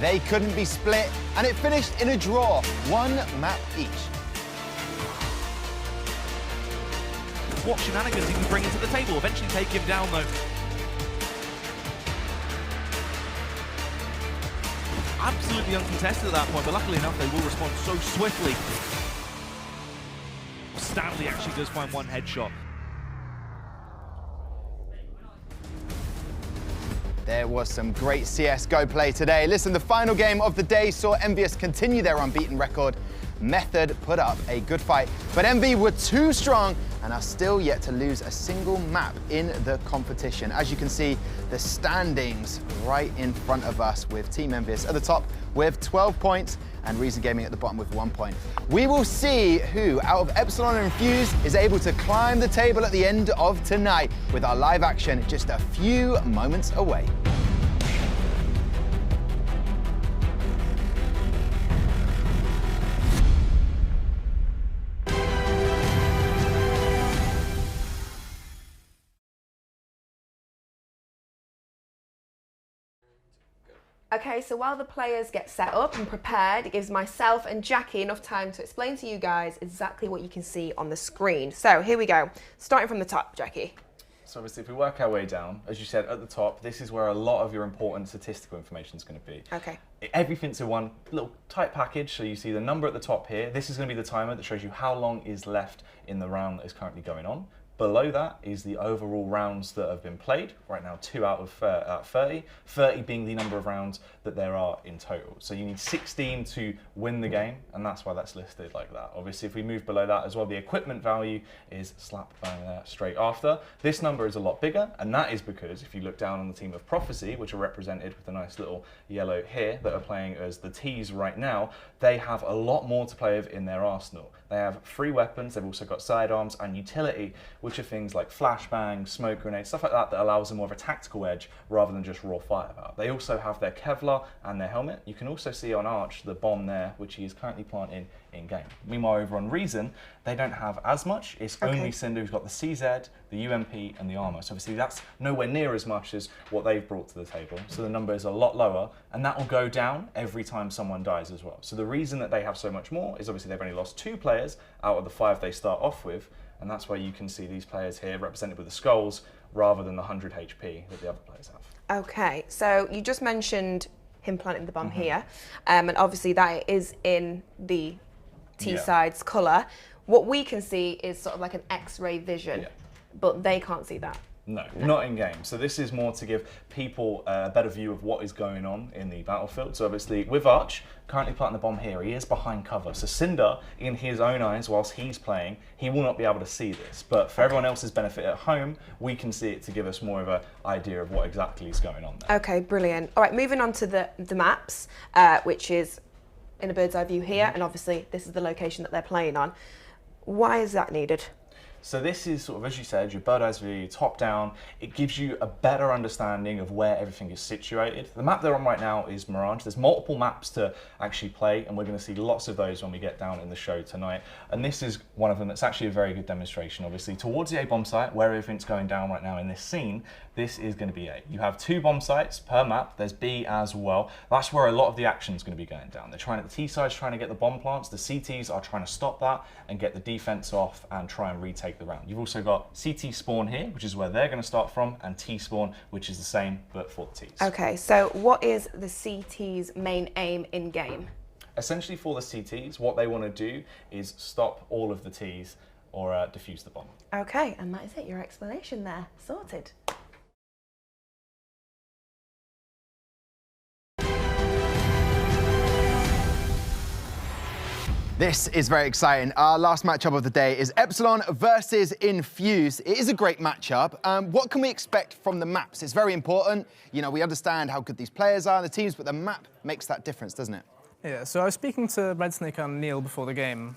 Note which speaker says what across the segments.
Speaker 1: They couldn't be split, and it finished in a draw, 1 map each.
Speaker 2: What shenanigans he can bring into the table, eventually take him down though. Absolutely uncontested at that point, but luckily enough they will respond so swiftly. Stanley actually does find one headshot.
Speaker 1: There was some great CSGO play today. Listen, the final game of the day saw Envious continue their unbeaten record. Method put up a good fight, but Envy were too strong and are still yet to lose a single map in the competition. As you can see, the standings right in front of us with Team Envious at the top with 12 points and Reason Gaming at the bottom with 1 point. We will see who out of Espilon and Infused is able to climb the table at the end of tonight with our live action just a few moments away.
Speaker 3: Okay, so while the players get set up and prepared, it gives myself and Jackie enough time to explain to you guys exactly what you can see on the screen. So here we go, starting from the top, Jackie.
Speaker 4: So obviously if we work our way down, as you said at the top, this is where a lot of your important statistical information is going to be.
Speaker 3: Okay.
Speaker 4: Everything's in one little tight package, so you see the number at the top here. This is going to be the timer that shows you how long is left in the round that is currently going on. Below that is the overall rounds that have been played. Right now, 2 out of 30. 30 being the number of rounds that there are in total. So you need 16 to win the game, and that's why that's listed like that. Obviously, if we move below that as well, the equipment value is slap bang there straight after. This number is a lot bigger, and that is because if you look down on the team of Prophecy, which are represented with a nice little yellow here, that are playing as the T's right now, they have a lot more to play with in their arsenal. They have 3 weapons, they've also got sidearms and utility, which are things like flashbang, smoke grenades, stuff like that that allows them more of a tactical edge rather than just raw firepower. They also have their Kevlar and their helmet. You can also see on Arch the bomb there, which he is currently planting in game. Meanwhile, over on Reason, they don't have as much. It's only Cinder who's got the CZ, the UMP and the armor. So obviously that's nowhere near as much as what they've brought to the table. So the number is a lot lower, and that will go down every time someone dies as well. So the reason that they have so much more is obviously they've only lost 2 players out of the 5 they start off with, and that's why you can see these players here represented with the skulls rather than the 100 HP that the other players have.
Speaker 3: Okay, so you just mentioned him planting the bomb here, and obviously that is in the T-side's colour. What we can see is sort of like an X-ray vision, but they can't see that.
Speaker 4: No, not in game. So this is more to give people a better view of what is going on in the battlefield. So obviously with Arch, currently planting the bomb here, he is behind cover. So Cinder, in his own eyes, whilst he's playing, he will not be able to see this. But for everyone else's benefit at home, we can see it to give us more of an idea of what exactly is going on there.
Speaker 3: Okay, brilliant. All right, moving on to the maps, which is in a bird's eye view here, and obviously this is the location that they're playing on. Why is that needed?
Speaker 4: So this is sort of, as you said, your bird's eye view, top down. It gives you a better understanding of where everything is situated. The map they're on right now is Mirage. There's multiple maps to actually play, and we're going to see lots of those when we get down in the show tonight. And this is one of them that's actually a very good demonstration, obviously. Towards the A bomb site, where everything's going down right now in this scene, this is going to be A. You have 2 bomb sites per map. There's B as well. That's where a lot of the action is going to be going down. They're trying, the T side's trying to get the bomb plants. The CTs are trying to stop that and get the defense off and try and retake the round. You've also got CT spawn here, which is where they're going to start from, and T spawn, which is the same but for the Ts.
Speaker 3: Okay, so what is the CT's main aim in game?
Speaker 4: Essentially for the CTs, what they want to do is stop all of the Ts or defuse the bomb.
Speaker 3: Okay, and that is it, your explanation there, sorted.
Speaker 1: This is very exciting. Our last matchup of the day is Espilon versus Infused. It is a great matchup. What can we expect from the maps? It's very important. You know, we understand how good these players are and the teams, but the map makes that difference, doesn't it?
Speaker 5: Yeah, so I was speaking to Red Snake and Neil before the game,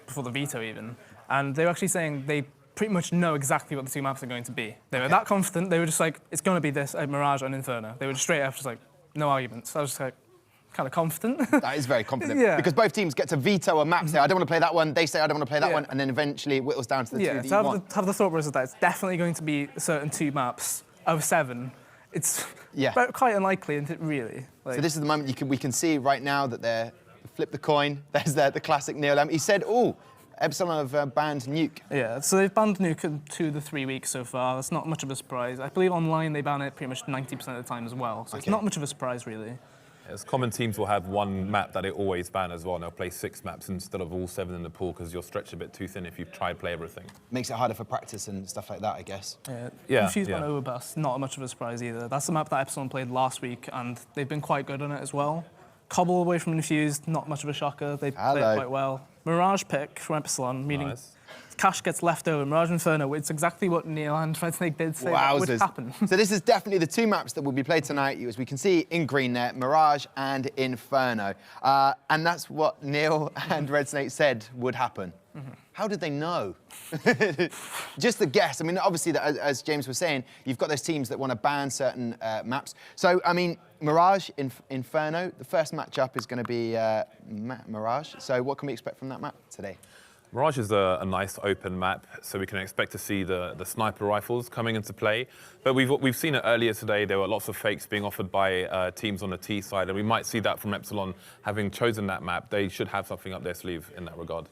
Speaker 5: before the veto even, and they were actually saying they pretty much know exactly what the 2 maps are going to be. They were that confident, they were just like, it's going to be this, Mirage and Inferno. They were just straight after, just like, no arguments. I was just like, kind of confident.
Speaker 1: That is very confident, because both teams get to veto a map, say, I don't want to play that one, they say, I don't want to play that one, and then eventually it whittles down to the 2 that you want.
Speaker 5: To have the thought process that it's definitely going to be certain 2 maps of 7 it's
Speaker 1: Yeah.
Speaker 5: quite unlikely, isn't it, really? Like,
Speaker 1: So this is the moment we can see right now that they're flip the coin. There's the classic Neil. He said, "Oh, Epsilon have banned Nuke."
Speaker 5: yeah, so they've banned Nuke in 2 to 3 weeks so far. That's not much of a surprise. I believe online they ban it pretty much 90% of the time as well. So it's not much of a surprise, really.
Speaker 6: As common teams will have one map that they always ban as well, and they'll play 6 maps instead of all 7 in the pool because you're stretched a bit too thin if you try to play everything.
Speaker 1: Makes it harder for practice and stuff like that, I guess.
Speaker 5: Yeah, Infused on Overbus, not much of a surprise either. That's the map that Epsilon played last week, and they've been quite good on it as well. Cobble away from Infused, not much of a shocker. They played it quite well. Mirage pick from Espilon, meaning cash gets left over. Mirage Inferno, it's exactly what Neil and Red Snake did say that would happen.
Speaker 1: So this is definitely the 2 maps that will be played tonight, as we can see in green there, Mirage and Inferno. And that's what Neil and Red Snake said would happen. How did they know? Just a guess. I mean, obviously, as James was saying, you've got those teams that want to ban certain maps. So, I mean, Mirage, Inferno, the first matchup is going to be Mirage. So what can we expect from that map today?
Speaker 6: Mirage is a nice open map, so we can expect to see the sniper rifles coming into play. But we've seen it earlier today. There were lots of fakes being offered by teams on the T side, and we might see that from Epsilon having chosen that map. They should have something up their sleeve in that regard.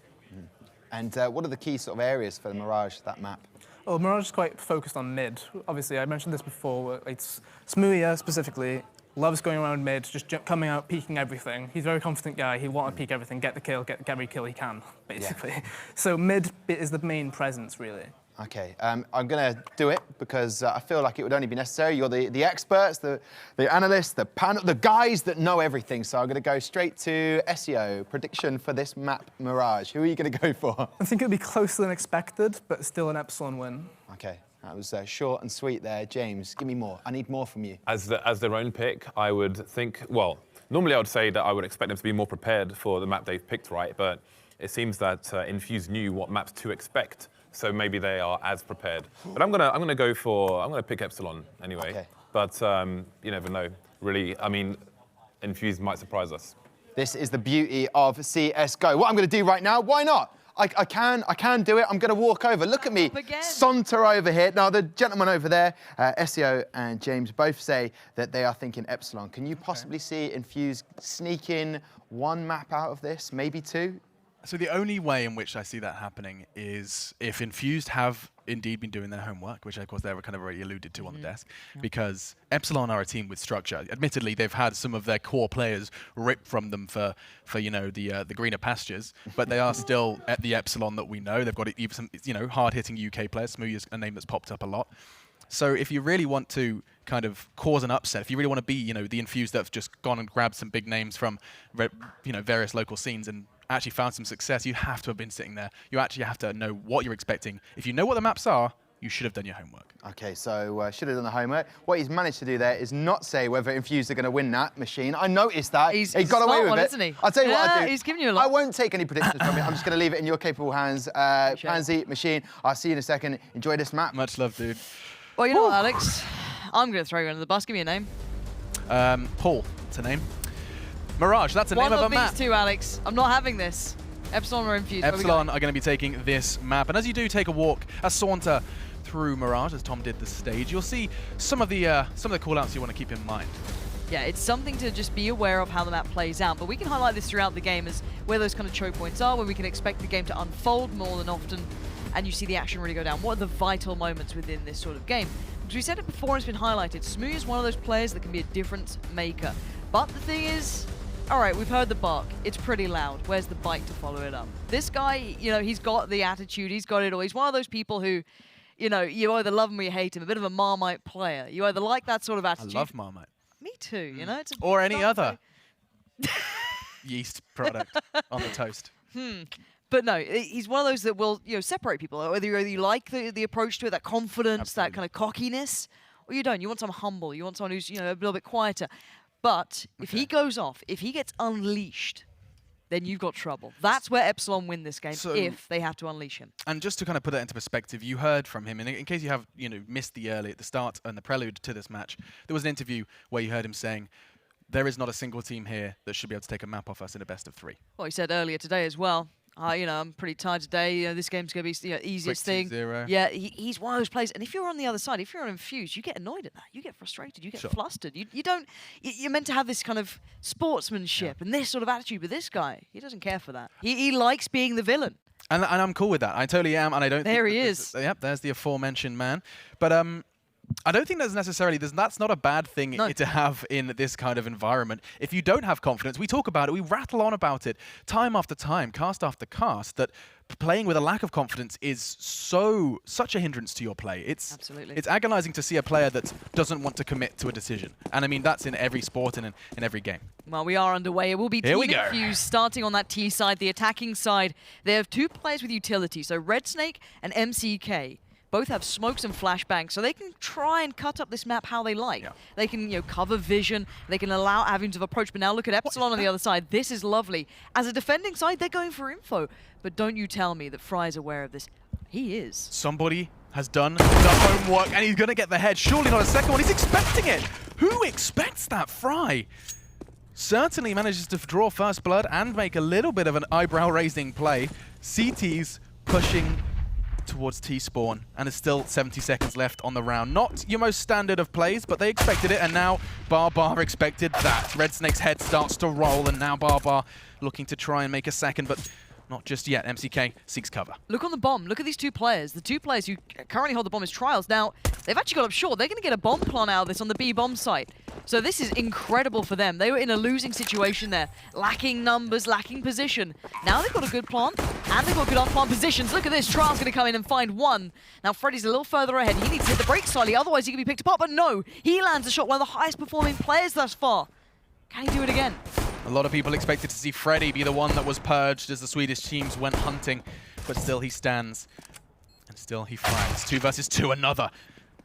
Speaker 1: And what are the key sort of areas for the Mirage, that map?
Speaker 5: Well, Mirage is quite focused on mid. Obviously, I mentioned this before. It's Smooya specifically loves going around mid, just coming out, peeking everything. He's a very confident guy. He'll want to peek everything, get the kill, get every kill he can, basically. Yeah. So mid is the main presence, really.
Speaker 1: Okay, I'm going to do it because I feel like it would only be necessary. You're the experts, the analysts, the panel, the guys that know everything. So I'm going to go straight to SEO. Prediction for this map, Mirage. Who are you going to go for?
Speaker 5: I think it'll be closer than expected, but still an Epsilon win.
Speaker 1: Okay, that was short and sweet there. James, give me more. I need more from you.
Speaker 6: As their own pick, I would think, well, normally I would say that I would expect them to be more prepared for the map they've picked, right? But it seems that Infused knew what maps to expect. So maybe they are as prepared. But I'm gonna pick Espilon anyway.
Speaker 1: Okay.
Speaker 6: But you never know, really. I mean, Infused might surprise us.
Speaker 1: This is the beauty of CS:GO. What I'm gonna do right now, why not? I can do it. I'm gonna walk over. Look at me, saunter over here. Now the gentleman over there, SEO and James both say that they are thinking Epsilon. Can you possibly see Infused sneak in 1 map out of this, maybe 2?
Speaker 7: So the only way in which I see that happening is if Infused have indeed been doing their homework, which of course they've kind of already alluded to on the desk, because Epsilon are a team with structure. Admittedly, they've had some of their core players ripped from them for you know the greener pastures, but they are still at the Epsilon that we know. They've got even some hard-hitting UK players. Smooya's a name that's popped up a lot. So if you really want to kind of cause an upset, if you really want to be the Infused that have just gone and grabbed some big names from various local scenes and actually found some success, you have to have been sitting there. You actually have to know what you're expecting. If you know what the maps are, you should have done your homework.
Speaker 1: Okay, so should have done the homework. What he's managed to do there is not say whether Infused are going to win that machine. I noticed that.
Speaker 8: He's
Speaker 1: got away with it.
Speaker 8: Isn't he?
Speaker 1: I'll tell you what I do.
Speaker 8: He's giving you a lot.
Speaker 1: I won't take any predictions from it. I'm just going to leave it in your capable hands. Pansy, Machine, I'll see you in a second. Enjoy this map.
Speaker 7: Much love, dude.
Speaker 8: Well, you know what, Alex? I'm going to throw you under the bus. Give me a name.
Speaker 7: Paul, it's a name. Mirage, that's the name of a map.
Speaker 8: One of these 2, Alex. I'm not having this. Epsilon or Infused?
Speaker 7: Epsilon are going to be taking this map, and as you do take a saunter through Mirage, as Tom did the stage, you'll see some of the call-outs you want to keep in mind.
Speaker 8: Yeah, it's something to just be aware of how the map plays out, but we can highlight this throughout the game as where those kind of choke points are, where we can expect the game to unfold more than often, and you see the action really go down. What are the vital moments within this sort of game? Because we said it before, it's been highlighted. Smooya is one of those players that can be a difference maker. But the thing is, all right, we've heard the bark. It's pretty loud. Where's the bite to follow it up? This guy, he's got the attitude. He's got it all. He's one of those people who, you either love him or you hate him. A bit of a Marmite player. You either like that sort of attitude.
Speaker 7: I love Marmite.
Speaker 8: Me too. It's
Speaker 7: or any other yeast product on the toast.
Speaker 8: But no, he's one of those that will, separate people. Whether you like the approach to it, that confidence,
Speaker 7: Absolutely.
Speaker 8: that kind of cockiness, or you don't. You want someone humble. You want someone who's, a little bit quieter. But if he goes off, if he gets unleashed, then you've got trouble. That's where Espilon win this game, if they have to unleash him.
Speaker 7: And just to kind of put that into perspective, you heard from him, and in case you have missed the early at the start and the prelude to this match, there was an interview where you heard him saying, there is not a single team here that should be able to take a map off us in a best of 3.
Speaker 8: Well, he said earlier today as well, You know, I'm pretty tired today. You know, this game's going to be easiest thing.
Speaker 7: 2-0.
Speaker 8: Yeah, he's one of those players. And if you're on the other side, if you're on Infused, you get annoyed at that. You get frustrated. You get flustered. You don't. You're meant to have this kind of sportsmanship and this sort of attitude. But this guy, he doesn't care for that. He likes being the villain.
Speaker 7: And I'm cool with that. I totally am. And I don't.
Speaker 8: There
Speaker 7: think
Speaker 8: he
Speaker 7: that
Speaker 8: is.
Speaker 7: Yep, there's the aforementioned man. But I don't think that's not a bad thing to have in this kind of environment. If you don't have confidence, we talk about it, we rattle on about it time after time, cast after cast, that playing with a lack of confidence is such a hindrance to your play. It's agonizing to see a player that doesn't want to commit to a decision. And I mean, that's in every sport and in every game.
Speaker 8: Well, we are underway. It will be Team Infused starting on that T side, the attacking side. They have 2 players with utility, so Red Snake and MCK. Both have smokes and flashbangs, so they can try and cut up this map how they like. Yeah. They can, cover vision. They can allow avenues of approach. But now look at Espilon on the other side. This is lovely. As a defending side, they're going for info. But don't you tell me that Fry is aware of this. He is.
Speaker 7: Somebody has done the homework, and he's going to get the head. Surely not a second one. He's expecting it. Who expects that? Fry certainly manages to draw first blood and make a little bit of an eyebrow-raising play. CT's pushing towards T-spawn, and there's still 70 seconds left on the round. Not your most standard of plays, but they expected it, and now Barbar expected that. Red Snake's head starts to roll, and now Barbar looking to try and make a second, but not just yet. MCK seeks cover.
Speaker 8: Look on the bomb. Look at these 2 players. The 2 players who currently hold the bomb as trials. Now, they've actually got up short. They're going to get a bomb plant out of this on the B bomb site. So this is incredible for them. They were in a losing situation there. Lacking numbers, lacking position. Now they've got a good plant, and they've got good on-plant positions. Look at this. Trial's going to come in and find one. Now, Freddy's a little further ahead. He needs to hit the brakes slightly, otherwise he could be picked apart. But no, he lands a shot, one of the highest performing players thus far. Can he do it again?
Speaker 7: A lot of people expected to see Freddy be the one that was purged as the Swedish teams went hunting, but still he stands, and still he fights. 2 versus 2, another.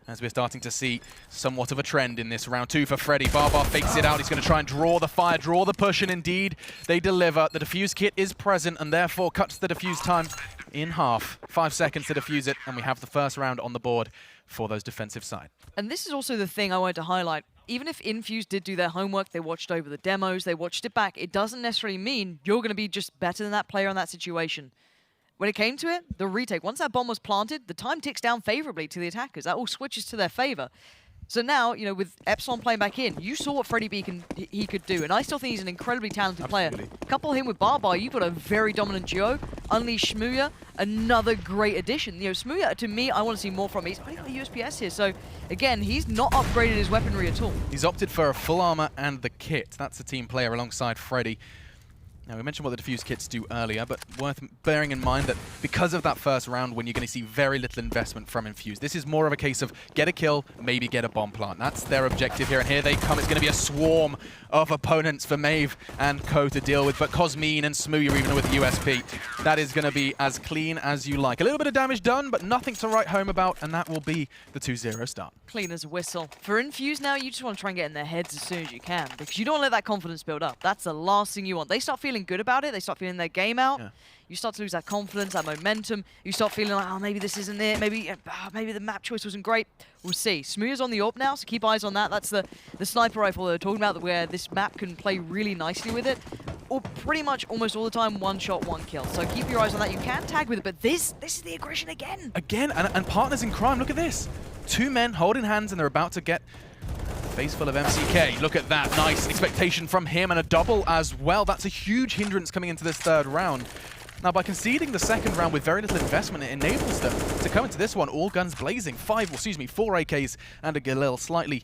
Speaker 7: As we're starting to see somewhat of a trend in this round 2 for Freddy. Barbar fakes it out. He's going to try and draw the fire, draw the push, and indeed they deliver. The defuse kit is present and therefore cuts the defuse time in half. 5 seconds to defuse it, and we have the first round on the board for those defensive side.
Speaker 8: And this is also the thing I wanted to highlight. Even if Infused did do their homework, they watched over the demos, they watched it back, it doesn't necessarily mean you're going to be just better than that player in that situation. When it came to it, the retake, once that bomb was planted, the time ticks down favorably to the attackers. That all switches to their favor. So now, with Espilon playing back in, you saw what Freddy B he could do, and I still think he's an incredibly talented player. Couple him with Barbar, you've got a very dominant duo. Unleash Smooya, another great addition. Smooya, to me, I want to see more from him. He's only got a USPS here, so again, he's not upgraded his weaponry at all.
Speaker 7: He's opted for a full armor and the kit. That's a team player alongside Freddy. Now, we mentioned what the diffuse kits do earlier, but worth bearing in mind that because of that first round win, you're going to see very little investment from Infused. This is more of a case of get a kill, maybe get a bomb plant. That's their objective here, and here they come. It's going to be a swarm of opponents for Maeve and Co to deal with, but Cosmine and Smooya even with the USP. That is going to be as clean as you like. A little bit of damage done, but nothing to write home about, and that will be the 2-0 start.
Speaker 8: Clean as a whistle. For Infused now, you just want to try and get in their heads as soon as you can, because you don't want to let that confidence build up. That's the last thing you want. They start feeling good about it, they start feeling their game out, you start to lose that confidence, that momentum, you start feeling like, oh, maybe this isn't it, maybe the map choice wasn't great. We'll see. Smooya's on the AWP now, so keep eyes on that. That's the sniper rifle they're talking about, where this map can play really nicely with it, or pretty much almost all the time, 1 shot, 1 kill. So keep your eyes on that. You can tag with it, but this is the aggression again.
Speaker 7: Again, and partners in crime, look at this. 2 men holding hands, and they're about to get face full of MCK. Look at that. Nice expectation from him, and a double as well. That's a huge hindrance coming into this 3rd round. Now, by conceding the 2nd round with very little investment, it enables them to come into this one all guns blazing. 4 AKs and a Galil. Slightly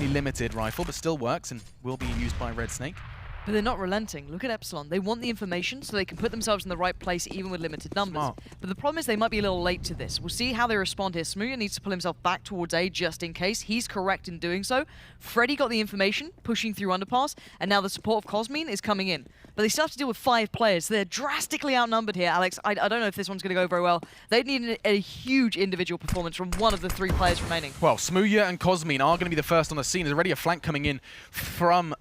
Speaker 7: limited rifle, but still works and will be used by Red Snake.
Speaker 8: But they're not relenting. Look at Espilon. They want the information so they can put themselves in the right place even with limited numbers.
Speaker 7: Smart.
Speaker 8: But the problem is they might be a little late to this. We'll see how they respond here. Smooya needs to pull himself back towards A just in case. He's correct in doing so. Freddy got the information, pushing through underpass, and now the support of Cosmine is coming in. But they still have to deal with 5 players. They're drastically outnumbered here, Alex. I don't know if this one's going to go very well. They need a huge individual performance from one of the 3 players remaining.
Speaker 7: Well, Smooya and Cosmine are going to be the first on the scene. There's already a flank coming in from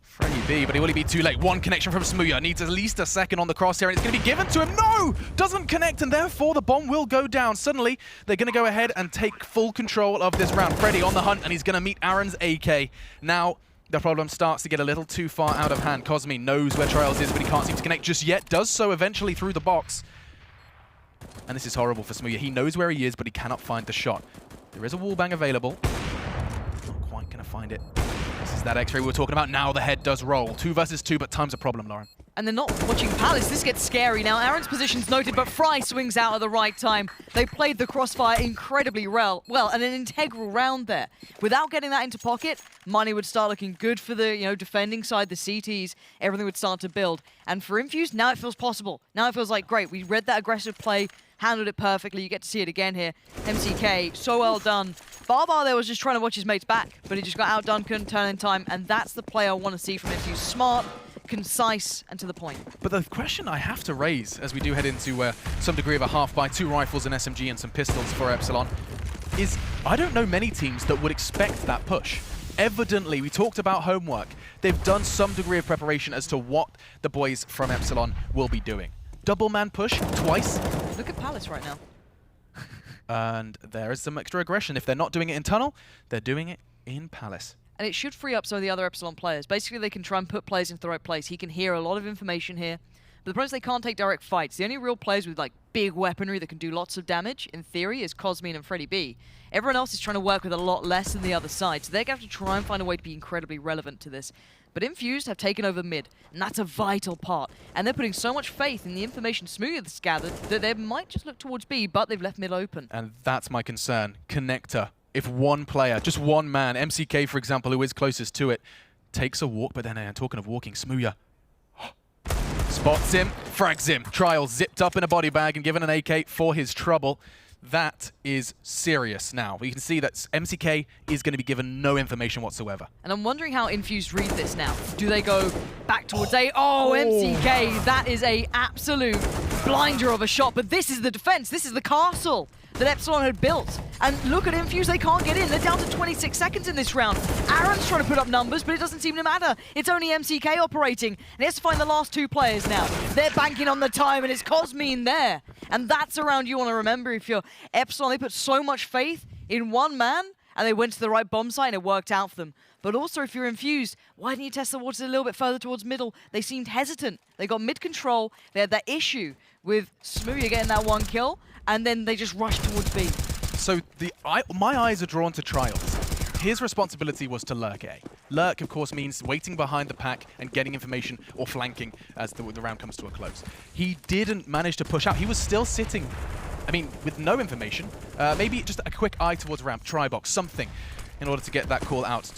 Speaker 7: Freddy B, but he will be too late. 1 connection from Smooya. Needs at least a second on the crosshair, and it's going to be given to him. No! Doesn't connect, and therefore the bomb will go down. Suddenly, they're going to go ahead and take full control of this round. Freddy on the hunt, and he's going to meet Aaron's AK. Now, the problem starts to get a little too far out of hand. Cosme knows where Trials is, but he can't seem to connect just yet. Does so eventually through the box. And this is horrible for Smooya. He knows where he is, but he cannot find the shot. There is a wallbang available. Not quite going to find it. This is that X-ray we were talking about. Now the head does roll. 2 versus 2, but time's a problem, Lauren.
Speaker 8: And they're not watching Palace. This gets scary. Now, Aaron's position's noted, but Fry swings out at the right time. They played the crossfire incredibly well, and an integral round there. Without getting that into pocket, money would start looking good for the defending side, the CTs. Everything would start to build. And for Infused, now it feels possible. Now it feels like, great, we read that aggressive play, handled it perfectly. You get to see it again here. MCK, so well done. Barbar there was just trying to watch his mates back, but he just got outdone, couldn't turn in time, and that's the play I want to see from Infused. Smart, concise, and to the point.
Speaker 7: But the question I have to raise as we do head into some degree of a half by 2 rifles, an SMG, and some pistols for Espilon is I don't know many teams that would expect that push. Evidently, we talked about homework. They've done some degree of preparation as to what the boys from Espilon will be doing. Double man push twice.
Speaker 8: Look at Palace right now.
Speaker 7: And there is some extra aggression. If they're not doing it in tunnel, they're doing it in Palace.
Speaker 8: And it should free up some of the other Espilon players. Basically, they can try and put players into the right place. He can hear a lot of information here. But the problem is they can't take direct fights. The only real players with like big weaponry that can do lots of damage, in theory, is Cosme and Freddy B. Everyone else is trying to work with a lot less than the other side. So they're going to have to try and find a way to be incredibly relevant to this. But Infused have taken over mid, and that's a vital part. And they're putting so much faith in the information Smooth's gathered that they might just look towards B, but they've left mid open.
Speaker 7: And that's my concern. Connector. If one player, just one man, MCK for example, who is closest to it, takes a walk, but then talking of walking, Smooya spots him, frags him. Trials zipped up in a body bag and given an AK for his trouble. That is serious now. We can see that MCK is going to be given no information whatsoever.
Speaker 8: And I'm wondering how Infused read this now. Do they go back towards A? Oh, MCK, that is a absolute blinder of a shot. But this is the defense. This is the castle that Espilon had built. And look at Infused, they can't get in. They're down to 26 seconds in this round. Aaron's trying to put up numbers, but it doesn't seem to matter. It's only MCK operating, and he has to find the last 2 players now. They're banking on the time, and it's Cosme in there. And that's a round you want to remember if you're Espilon. They put so much faith in one man, and they went to the right bomb site, and it worked out for them. But also, if you're Infused, why didn't you test the waters a little bit further towards middle? They seemed hesitant. They got mid control. They had that issue with Smooya getting that 1 kill, and then they just rushed towards B.
Speaker 7: So my eyes are drawn to Trials. His responsibility was to lurk A. Lurk, of course, means waiting behind the pack and getting information or flanking as the round comes to a close. He didn't manage to push out. He was still sitting, I mean, with no information. Maybe just a quick eye towards ramp, try box, something, in order to get that call out.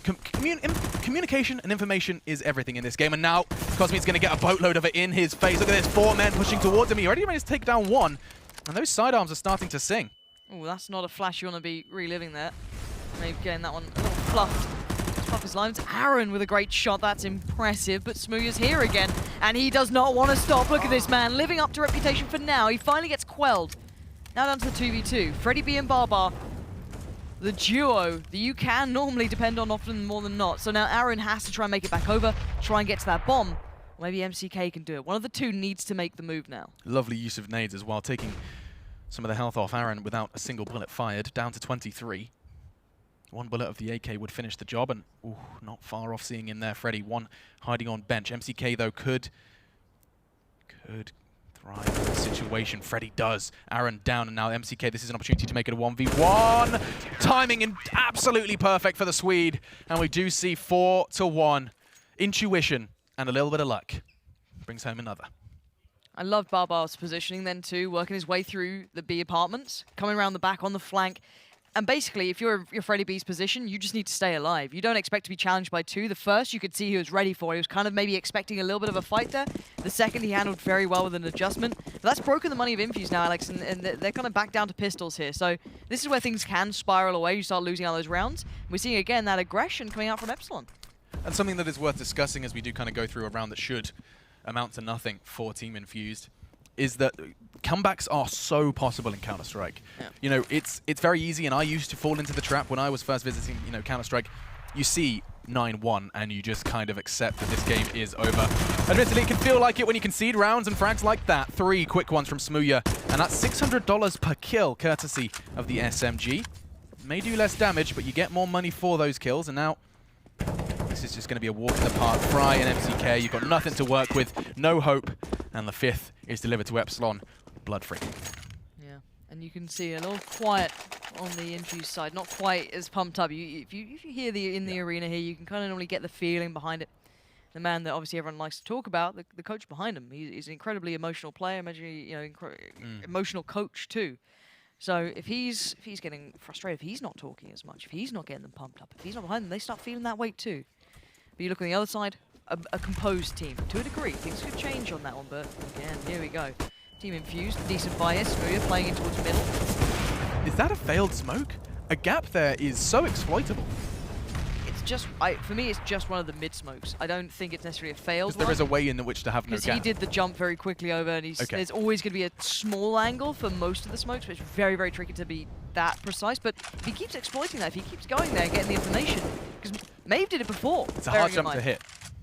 Speaker 7: Communication and information is everything in this game. And now Cosme's going to get a boatload of it in his face. Look at this, 4 men pushing towards him. He already managed to take down 1. And those sidearms are starting to sing.
Speaker 8: Oh, that's not a flash you want to be reliving there. Maybe getting that one a little fluffed. Fluff his lines. Aaron with a great shot. That's impressive. But Smooya's here again. And he does not want to stop. Look at this man. Living up to reputation for now. He finally gets quelled. Now down to the 2v2. Freddy B and Barbar. The duo that you can normally depend on often more than not. So now Aaron has to try and make it back over. Try and get to that bomb. Or maybe MCK can do it. One of the two needs to make the move now.
Speaker 7: Lovely use of nades as well. Taking some of the health off Aaron without a single bullet fired. Down to 23. 1 bullet of the AK would finish the job, and ooh, not far off seeing in there Freddy. 1 hiding on bench. MCK, though, could thrive in the situation. Freddy does. Aaron down, and now MCK, this is an opportunity to make it a 1v1. Timing and absolutely perfect for the Swede. And we do see 4-1. Intuition and a little bit of luck. Brings home another.
Speaker 8: I love Barbar's positioning then too, working his way through the B apartments, coming around the back on the flank. And basically, if you're Freddy B's position, you just need to stay alive. You don't expect to be challenged by 2. The first, you could see he was ready for. He was kind of maybe expecting a little bit of a fight there. The second, he handled very well with an adjustment. But that's broken the money of Infused now, Alex, and they're kind of back down to pistols here. So this is where things can spiral away. You start losing all those rounds. We're seeing, again, that aggression coming out from Espilon.
Speaker 7: And something that is worth discussing as we do kind of go through a round that should amount to nothing for Team Infused is that comebacks are so possible in Counter-Strike. Yeah. You know, it's very easy, and I used to fall into the trap when I was first visiting, you know, Counter-Strike. You see 9-1, and you just kind of accept that this game is over. Admittedly, it can feel like it when you concede rounds and frags like that. 3 quick ones from Smooya, and that's $600 per kill, courtesy of the SMG. May do less damage, but you get more money for those kills, and now This is just going to be a walk in the park. Fry and MCK, you've got nothing to work with, no hope. And the 5th is delivered to Espilon, blood-free.
Speaker 8: Yeah, and you can see a little quiet on the Infused side, not quite as pumped up. If you hear the arena here, you can kind of normally get the feeling behind it. The man that obviously everyone likes to talk about, the coach behind him, he's an incredibly emotional player. Imagine, emotional coach too. So if he's getting frustrated, if he's not talking as much, if he's not getting them pumped up, if he's not behind them, they start feeling that weight too. But you look on the other side, a composed team to a degree. Things could change on that one, but again, here we go. Team Infused, decent bias. Smooya playing in towards middle.
Speaker 7: Is that a failed smoke? A gap there is so exploitable.
Speaker 8: It's just, for me, it's just one of the mid smokes. I don't think it's necessarily a failed one.
Speaker 7: There is a way in which to have no gap.
Speaker 8: Because he did the jump very quickly over, and there's always going to be a small angle for most of the smokes, but it's very, very tricky to be that precise. But if he keeps exploiting that, if he keeps going there and getting the information, because Maeve did it before.
Speaker 7: It's a hard jump to hit.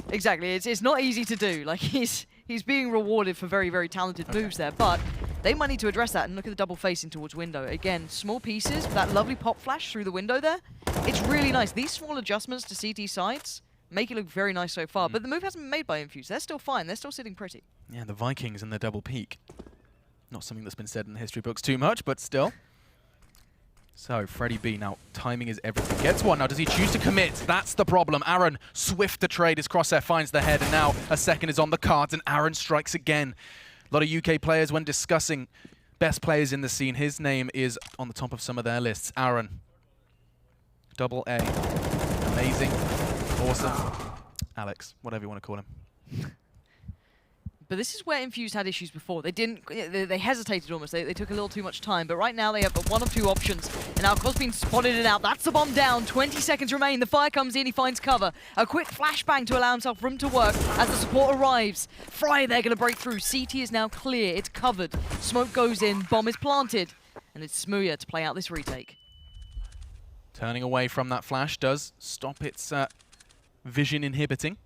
Speaker 8: Exactly, it's not easy to do. Like he's being rewarded for very, very talented moves there, but they might need to address that. And look at the double facing towards window. Again, small pieces, that lovely pop flash through the window there. It's really nice. These small adjustments to CT sides make it look very nice so far, but the move hasn't been made by Infused. They're still fine. They're still sitting pretty.
Speaker 7: Yeah, the Vikings and their double peak. Not something that's been said in the history books too much, but still. So, Freddie B, now timing is everything. Gets one, now does he choose to commit? That's the problem. Aaron, swift to trade, his crosshair finds the head, and now a second is on the cards, and Aaron strikes again. A lot of UK players, when discussing best players in the scene, his name is on the top of some of their lists. Aaron. Double A. Amazing. Awesome. Alex, whatever you want to call him.
Speaker 8: But this is where Infused had issues before. They hesitated almost. They took a little too much time. But right now they have one of two options. And now Cosbean spotted it out. That's the bomb down. 20 seconds remain. The fire comes in. He finds cover. A quick flashbang to allow himself room to work as the support arrives. Fry, they're going to break through. CT is now clear. It's covered. Smoke goes in. Bomb is planted. And it's Smooya to play out this retake.
Speaker 7: Turning away from that flash does stop its vision inhibiting.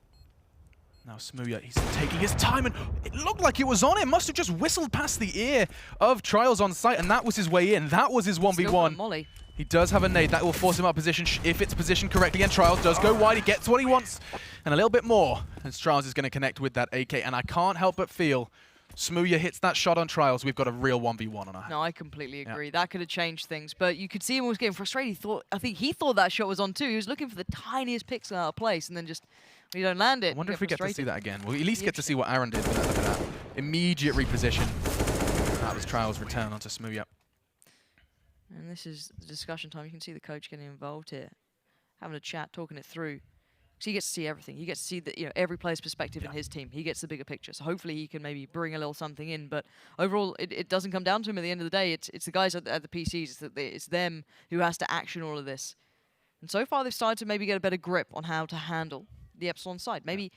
Speaker 7: Now Smooya, he's taking his time, and it looked like it was on him. Must have just whistled past the ear of Trials on site, and that was his way in. That was his 1v1.
Speaker 8: Molly.
Speaker 7: He does have a nade. That will force him out of position if it's positioned correctly, and Trials does go wide. He gets what he wants, and a little bit more. As Trials is going to connect with that AK, and I can't help but feel Smooya hits that shot on Trials, we've got a real 1v1 on our hands.
Speaker 8: No, I completely agree. Yeah. That could have changed things, but you could see him was getting frustrated. I think he thought that shot was on too. He was looking for the tiniest pixel out of place, and then just, you don't land it.
Speaker 7: I wonder if we get to see that again. We'll at least get to see what Aaron did with that. Look at that. Immediate reposition. That was Trials' return onto Smooya.
Speaker 8: And this is the discussion time. You can see the coach getting involved here, having a chat, talking it through. So he gets to see everything. He gets to see every player's perspective in his team. He gets the bigger picture. So hopefully he can maybe bring a little something in. But overall, it doesn't come down to him at the end of the day. It's the guys at the PCs. It's them who has to action all of this. And so far, they've started to maybe get a better grip on how to handle the Espilon side. Maybe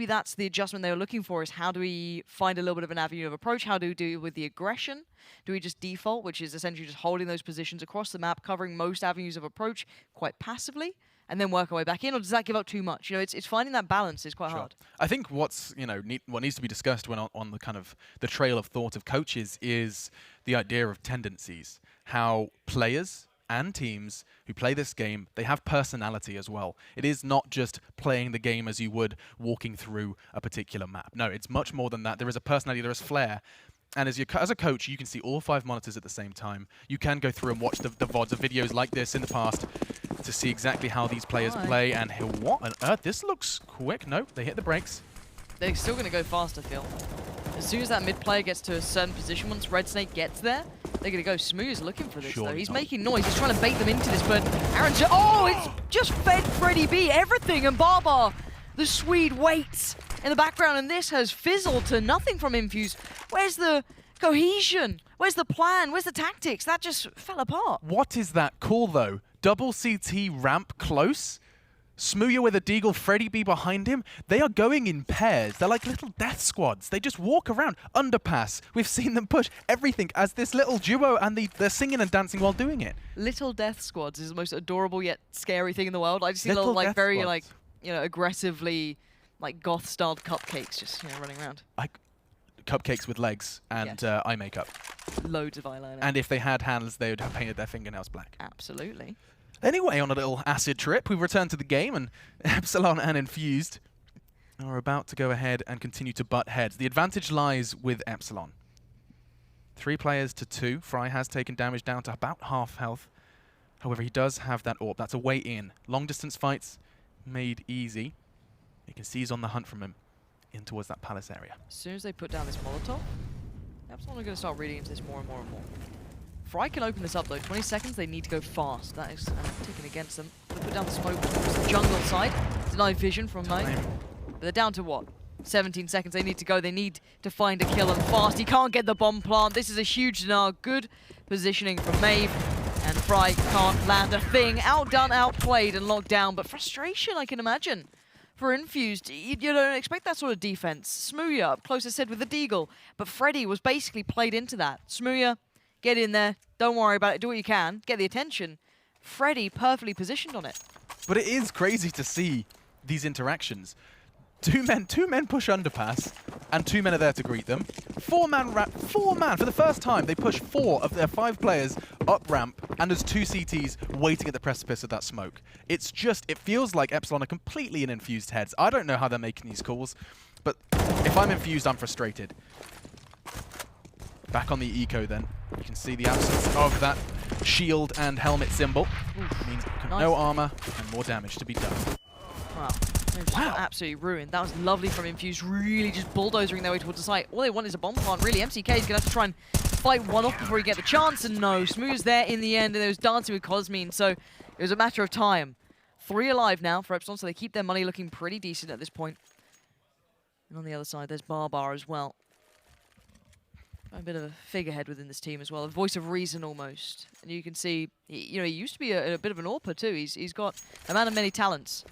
Speaker 8: that's the adjustment they were looking for, is how do we find a little bit of an avenue of approach? How do we deal with the aggression? Do we just default, which is essentially just holding those positions across the map, covering most avenues of approach quite passively, and then work our way back in, or does that give up too much? It's finding that balance is quite hard.
Speaker 7: I think what needs to be discussed when on the kind of the trail of thought of coaches is the idea of tendencies. How players and teams who play this game, they have personality as well. It is not just playing the game as you would walking through a particular map. No, it's much more than that. There is a personality, there is flair. And as a coach, you can see all 5 monitors at the same time. You can go through and watch the VODs of videos like this in the past to see exactly how these players play. And what on earth? This looks quick. No, they hit the brakes.
Speaker 8: They're still going to go fast, I feel. As soon as that mid player gets to a certain position, once Red Snake gets there, they're going to go. Smooth's looking for this, though. He's making noise. He's trying to bait them into this, but Aaron's... Oh, it's just fed Freddie B everything, and Barbar, the Swede, waits in the background, and this has fizzled to nothing from Infused. Where's the cohesion? Where's the plan? Where's the tactics? That just fell apart.
Speaker 7: What is that call, though? Double CT ramp close? Smooya with a deagle, Freddie B behind him. They are going in pairs. They're like little death squads. They just walk around. Underpass. We've seen them push everything as this little duo, and they're singing and dancing while doing it.
Speaker 8: Little death squads is the most adorable yet scary thing in the world. I just see little like very squads. Like aggressively like goth-styled cupcakes just running around.
Speaker 7: Cupcakes with legs and eye makeup.
Speaker 8: Loads of eyeliner.
Speaker 7: And if they had hands, they would have painted their fingernails black.
Speaker 8: Absolutely.
Speaker 7: Anyway, on a little acid trip, we've returned to the game, and Espilon and Infused are about to go ahead and continue to butt heads. The advantage lies with Espilon. 3 players to 2. Fry has taken damage down to about half health. However, he does have that AWP. That's a way in. Long distance fights made easy. You can see he's on the hunt from him in towards that palace area.
Speaker 8: As soon as they put down this Molotov, Espilon are going to start reading into this more and more and more. Fry can open this up though. 20 seconds, they need to go fast. That is taken against them. They put down the smoke towards the jungle side. Denied vision from May. But they're down to what? 17 seconds they need to go. They need to find a kill and fast. He can't get the bomb plant. This is a huge denial. Good positioning from Maeve. And Fry can't land a thing. Outdone, outplayed, and locked down. But frustration, I can imagine. For Infused, you don't expect that sort of defense. Smooya up close, as said, with the Deagle. But Freddy was basically played into that. Smooya, get in there. Don't worry about it. Do what you can. Get the attention. Freddy perfectly positioned on it.
Speaker 7: But it is crazy to see these interactions. Two men push underpass, and 2 men are there to greet them. 4-man for the first time. They push 4 of their 5 players up ramp, and there's 2 CTs waiting at the precipice of that smoke. It's just, it feels like Espilon are completely in Infused heads. I don't know how they're making these calls, but if I'm Infused, I'm frustrated. Back on the eco then. You can see the absence of that shield and helmet symbol. It means no armor and more damage to be done.
Speaker 8: Wow. Wow. Absolutely ruined. That was lovely from Infused, really just bulldozering their way towards the site. All they want is a bomb plant, really. MCK is going to have to try and fight one off before he get the chance, and no, Smooth's there in the end, and there was dancing with Cosmine, so it was a matter of time. 3 alive now for Espilon, so they keep their money looking pretty decent at this point. And on the other side, there's Barbar as well. A bit of a figurehead within this team as well, a voice of reason almost. And you can see, he used to be a bit of an AWPer too. He's got a man of many talents.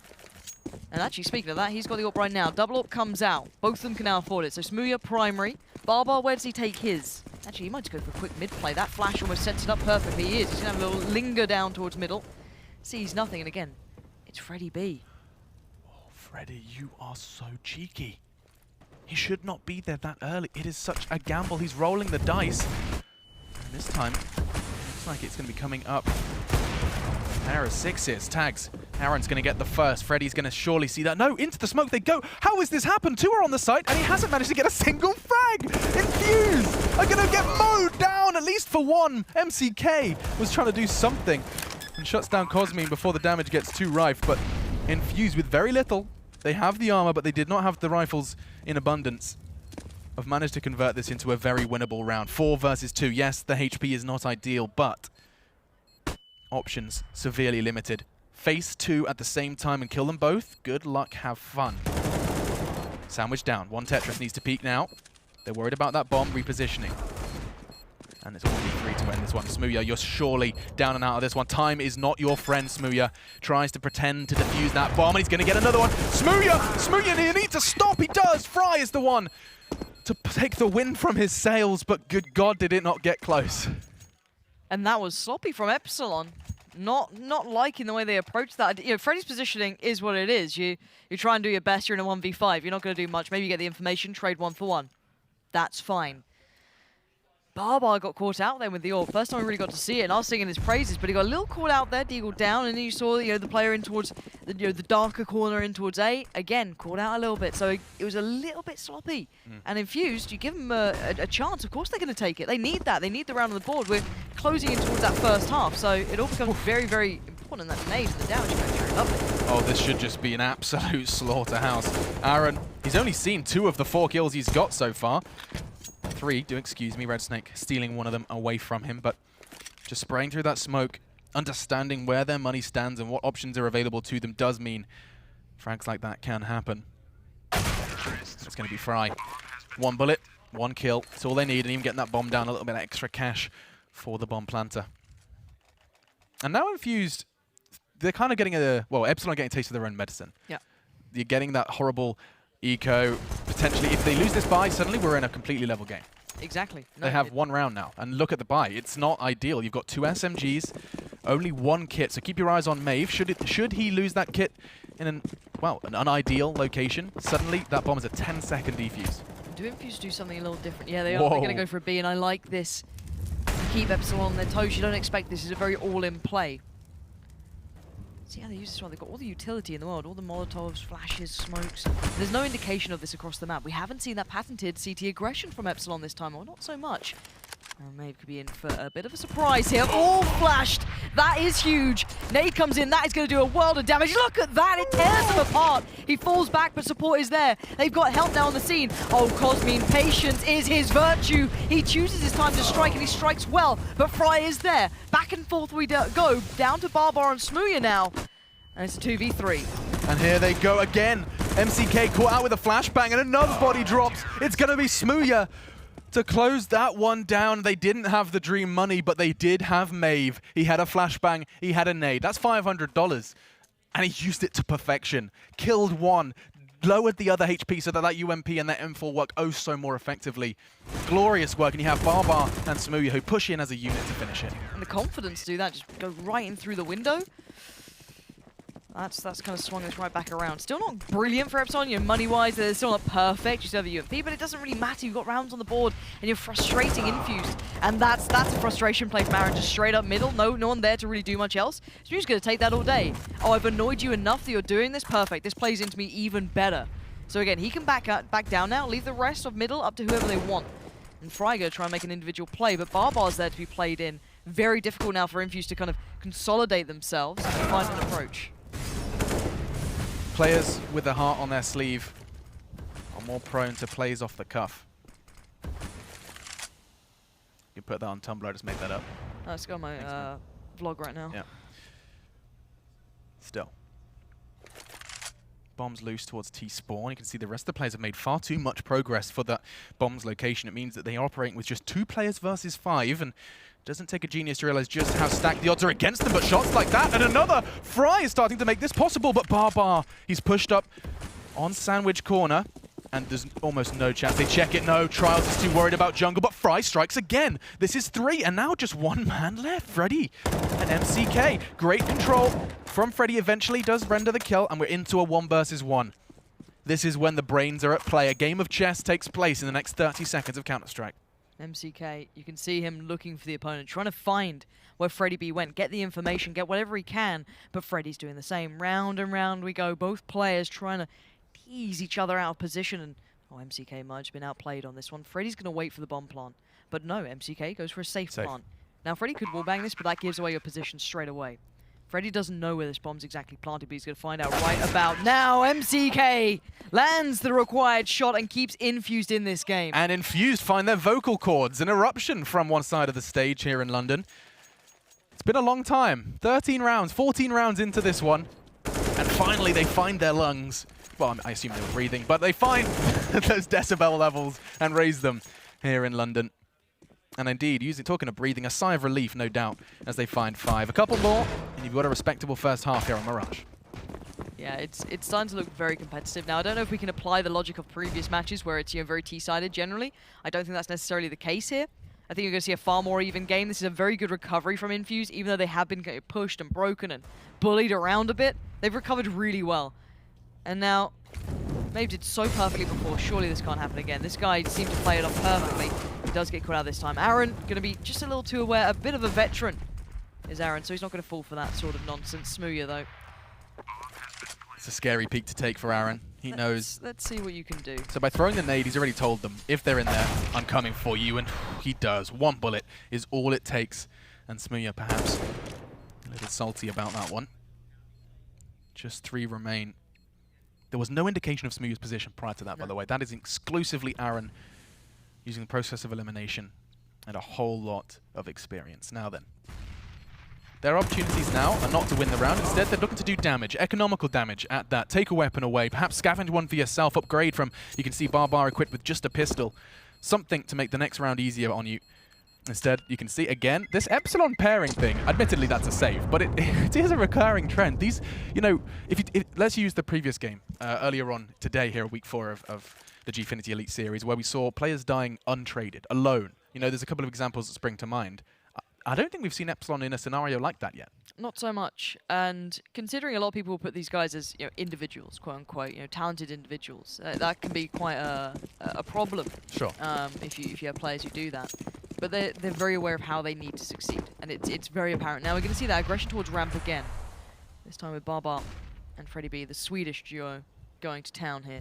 Speaker 8: And actually, speaking of that, he's got the AWP right now. Double AWP comes out. Both of them can now afford it. So Smooya primary. Barbar, where does he take his? Actually, he might just go for a quick mid play. That flash almost sets it up perfectly. He is. He's going to have a little linger down towards middle. Sees nothing, and again, it's Freddy B.
Speaker 7: Oh, Freddy, you are so cheeky. He should not be there that early. It is such a gamble. He's rolling the dice. And this time, looks like it's going to be coming up. There are 6s. Tags. Aaron's going to get the first. Freddy's going to surely see that. No, into the smoke they go. How has this happened? 2 are on the site, and he hasn't managed to get a single frag. Infused are going to get mowed down, at least for 1. MCK was trying to do something and shuts down Cosmine before the damage gets too rife, but Infused with very little. They have the armor, but they did not have the rifles in abundance. Have managed to convert this into a very winnable round. 4 versus 2. Yes, the HP is not ideal, but options severely limited. Face 2 at the same time and kill them both. Good luck, have fun. Sandwich down. 1 Tetris needs to peek now. They're worried about that bomb repositioning. And it's 1v3 to end this one. Smooya, you're surely down and out of this one. Time is not your friend, Smooya. Tries to pretend to defuse that bomb, and he's going to get another one. Smooya, you need to stop. He does. Fry is the one to take the wind from his sails, but good God, did it not get close.
Speaker 8: And that was sloppy from Espilon. Not liking the way they approached that. Freddy's positioning is what it is. You try and do your best. You're in a 1v5. You're not going to do much. Maybe you get the information, trade 1 for 1. That's fine. Barbar got caught out there with the AWP. First time we really got to see it, and I was singing his praises, but he got a little call out there, Deagle down, and then you saw the player in towards the darker corner in towards A. Again, called out a little bit, so it was a little bit sloppy. And Infused, you give them a chance, of course they're going to take it. They need that. They need the round on the board. We're closing in towards that first half, so it all becomes very, very important. That nade and the damage factor, lovely.
Speaker 7: Oh, this should just be an absolute slaughterhouse. Aaron, he's only seen 2 of the 4 kills he's got so far. 3, Red Snake stealing one of them away from him, but just spraying through that smoke, understanding where their money stands and what options are available to them does mean frags like that can happen. It's going to be Fry. 1 bullet, 1 kill. It's all they need, and even getting that bomb down, a little bit of extra cash for the bomb planter. And now Infused, they're kind of getting Espilon getting a taste of their own medicine.
Speaker 8: Yeah.
Speaker 7: You're getting that horrible eco. Potentially, if they lose this buy, suddenly we're in a completely level game.
Speaker 8: Exactly. No,
Speaker 7: they have 1 round now, and look at the buy. It's not ideal. You've got 2 SMGs, only 1 kit, so keep your eyes on Maeve. Should he lose that kit in an unideal location, suddenly that bomb is a 10-second defuse.
Speaker 8: Do Infused do something a little different? Yeah, they are. They're going to go for a B, and I like this. Keep Espilon on their toes. You don't expect this is a very all-in play. See how they use this one. They've got all the utility in the world, all the Molotovs, flashes, smokes. There's no indication of this across the map. We haven't seen that patented CT aggression from Espilon this time, or not so much. Maeve could be in for a bit of a surprise here. All flashed. That is huge. Nade comes in. That is going to do a world of damage. Look at that. It tears him apart. He falls back, but support is there. They've got help now on the scene. Oh, Cosmine, patience is his virtue. He chooses his time to strike, and he strikes well. But Fry is there. Back and forth we go. Down to Barbar and Smooya now. And it's a 2v3.
Speaker 7: And here they go again. MCK caught out with a flashbang, and another body drops. It's going to be Smooya to close that one down. They didn't have the dream money, but they did have Maeve. He had a flashbang, he had a nade. That's $500. And he used it to perfection. Killed one, lowered the other HP so that UMP and that M4 work oh so more effectively. Glorious work, and you have Barbar and Smooya who push in as a unit to finish it.
Speaker 8: And the confidence to do that, just go right in through the window. That's kind of swung us right back around. Still not brilliant for Epsilon, you know, money-wise, they're still not perfect. You still have the UMP, but it doesn't really matter. You've got rounds on the board, and you're frustrating Infused. And that's a frustration play from Aaron, just straight up middle. No one there to really do much else. So you're just going to take that all day. Oh, I've annoyed you enough that you're doing this? Perfect. This plays into me even better. So again, he can back down now, leave the rest of middle up to whoever they want. And Fry going to try and make an individual play, but Barbar's there to be played in. Very difficult now for Infused to kind of consolidate themselves and find an approach.
Speaker 7: Players with the heart on their sleeve are more prone to plays off the cuff. You put that on Tumblr, I just made that up.
Speaker 8: Let's go on my vlog right now.
Speaker 7: Yeah. Still. Bombs loose towards T-spawn. You can see the rest of the players have made far too much progress for that bomb's location. It means that they are operating with just 2 players versus 5, and doesn't take a genius to realize just how stacked the odds are against them, but shots like that, and another! Fry is starting to make this possible, but Barbar, he's pushed up on Sandwich Corner, and there's almost no chance. They check it, no. Trials is too worried about jungle, but Fry strikes again. This is 3, and now just 1 man left. Freddy and MCK. Great control from Freddy, eventually does render the kill, and we're into a 1 versus 1. This is when the brains are at play. A game of chess takes place in the next 30 seconds of Counter-Strike.
Speaker 8: MCK, you can see him looking for the opponent, trying to find where Freddy B went, get the information, get whatever he can, but Freddy's doing the same. Round and round we go, both players trying to tease each other out of position, and MCK might have been outplayed on this one. Freddy's going to wait for the bomb plant, but no, MCK goes for a safe plant. Now Freddy could wallbang this, but that gives away your position straight away. Freddy doesn't know where this bomb's exactly planted, but he's going to find out right about now. MCK lands the required shot and keeps Infused in this game.
Speaker 7: And Infused find their vocal cords. An eruption from one side of the stage here in London. It's been a long time. 13 rounds, 14 rounds into this one. And finally they find their lungs. Well, I assume they were breathing, but they find those decibel levels and raise them here in London. And indeed, talking of breathing, a sigh of relief, no doubt, as they find 5. A couple more, and you've got a respectable first half here on Mirage.
Speaker 8: Yeah, it's starting to look very competitive now. I don't know if we can apply the logic of previous matches where it's very T-sided generally. I don't think that's necessarily the case here. I think you're going to see a far more even game. This is a very good recovery from Infused, even though they have been pushed and broken and bullied around a bit. They've recovered really well. And now, Maeve did so perfectly before. Surely this can't happen again. This guy seemed to play it off perfectly. He does get caught out this time. Aaron, going to be just a little too aware. A bit of a veteran is Aaron, so he's not going to fall for that sort of nonsense. Smooya, though.
Speaker 7: It's a scary peak to take for Aaron. He knows.
Speaker 8: Let's see what you can do.
Speaker 7: So by throwing the nade, he's already told them, if they're in there, I'm coming for you. And he does. 1 bullet is all it takes. And Smooya perhaps a little salty about that one. Just 3 remain. There was no indication of Smooya's position prior to that, by the way. That is exclusively Aaron using the process of elimination and a whole lot of experience. Now then, their opportunities now are not to win the round. Instead, they're looking to do damage, economical damage at that. Take a weapon away, perhaps scavenge one for yourself, upgrade from, you can see Barbar equipped with just a pistol. Something to make the next round easier on you. Instead, you can see, again, this Epsilon pairing thing. Admittedly, that's a save, but it is a recurring trend. These, you know, let's use the previous game earlier on today here, week 4 of the Gfinity Elite Series, where we saw players dying untraded, alone. You know, there's a couple of examples that spring to mind. I don't think we've seen Epsilon in a scenario like that yet. Not
Speaker 8: so much. And considering a lot of people will put these guys as individuals, quote unquote, talented individuals, that can be quite a problem.
Speaker 7: Sure.
Speaker 8: If you have players who do that. But they're very aware of how they need to succeed, and it's very apparent. Now we're going to see that aggression towards ramp again. This time with Barbar and Freddie B, the Swedish duo, going to town here.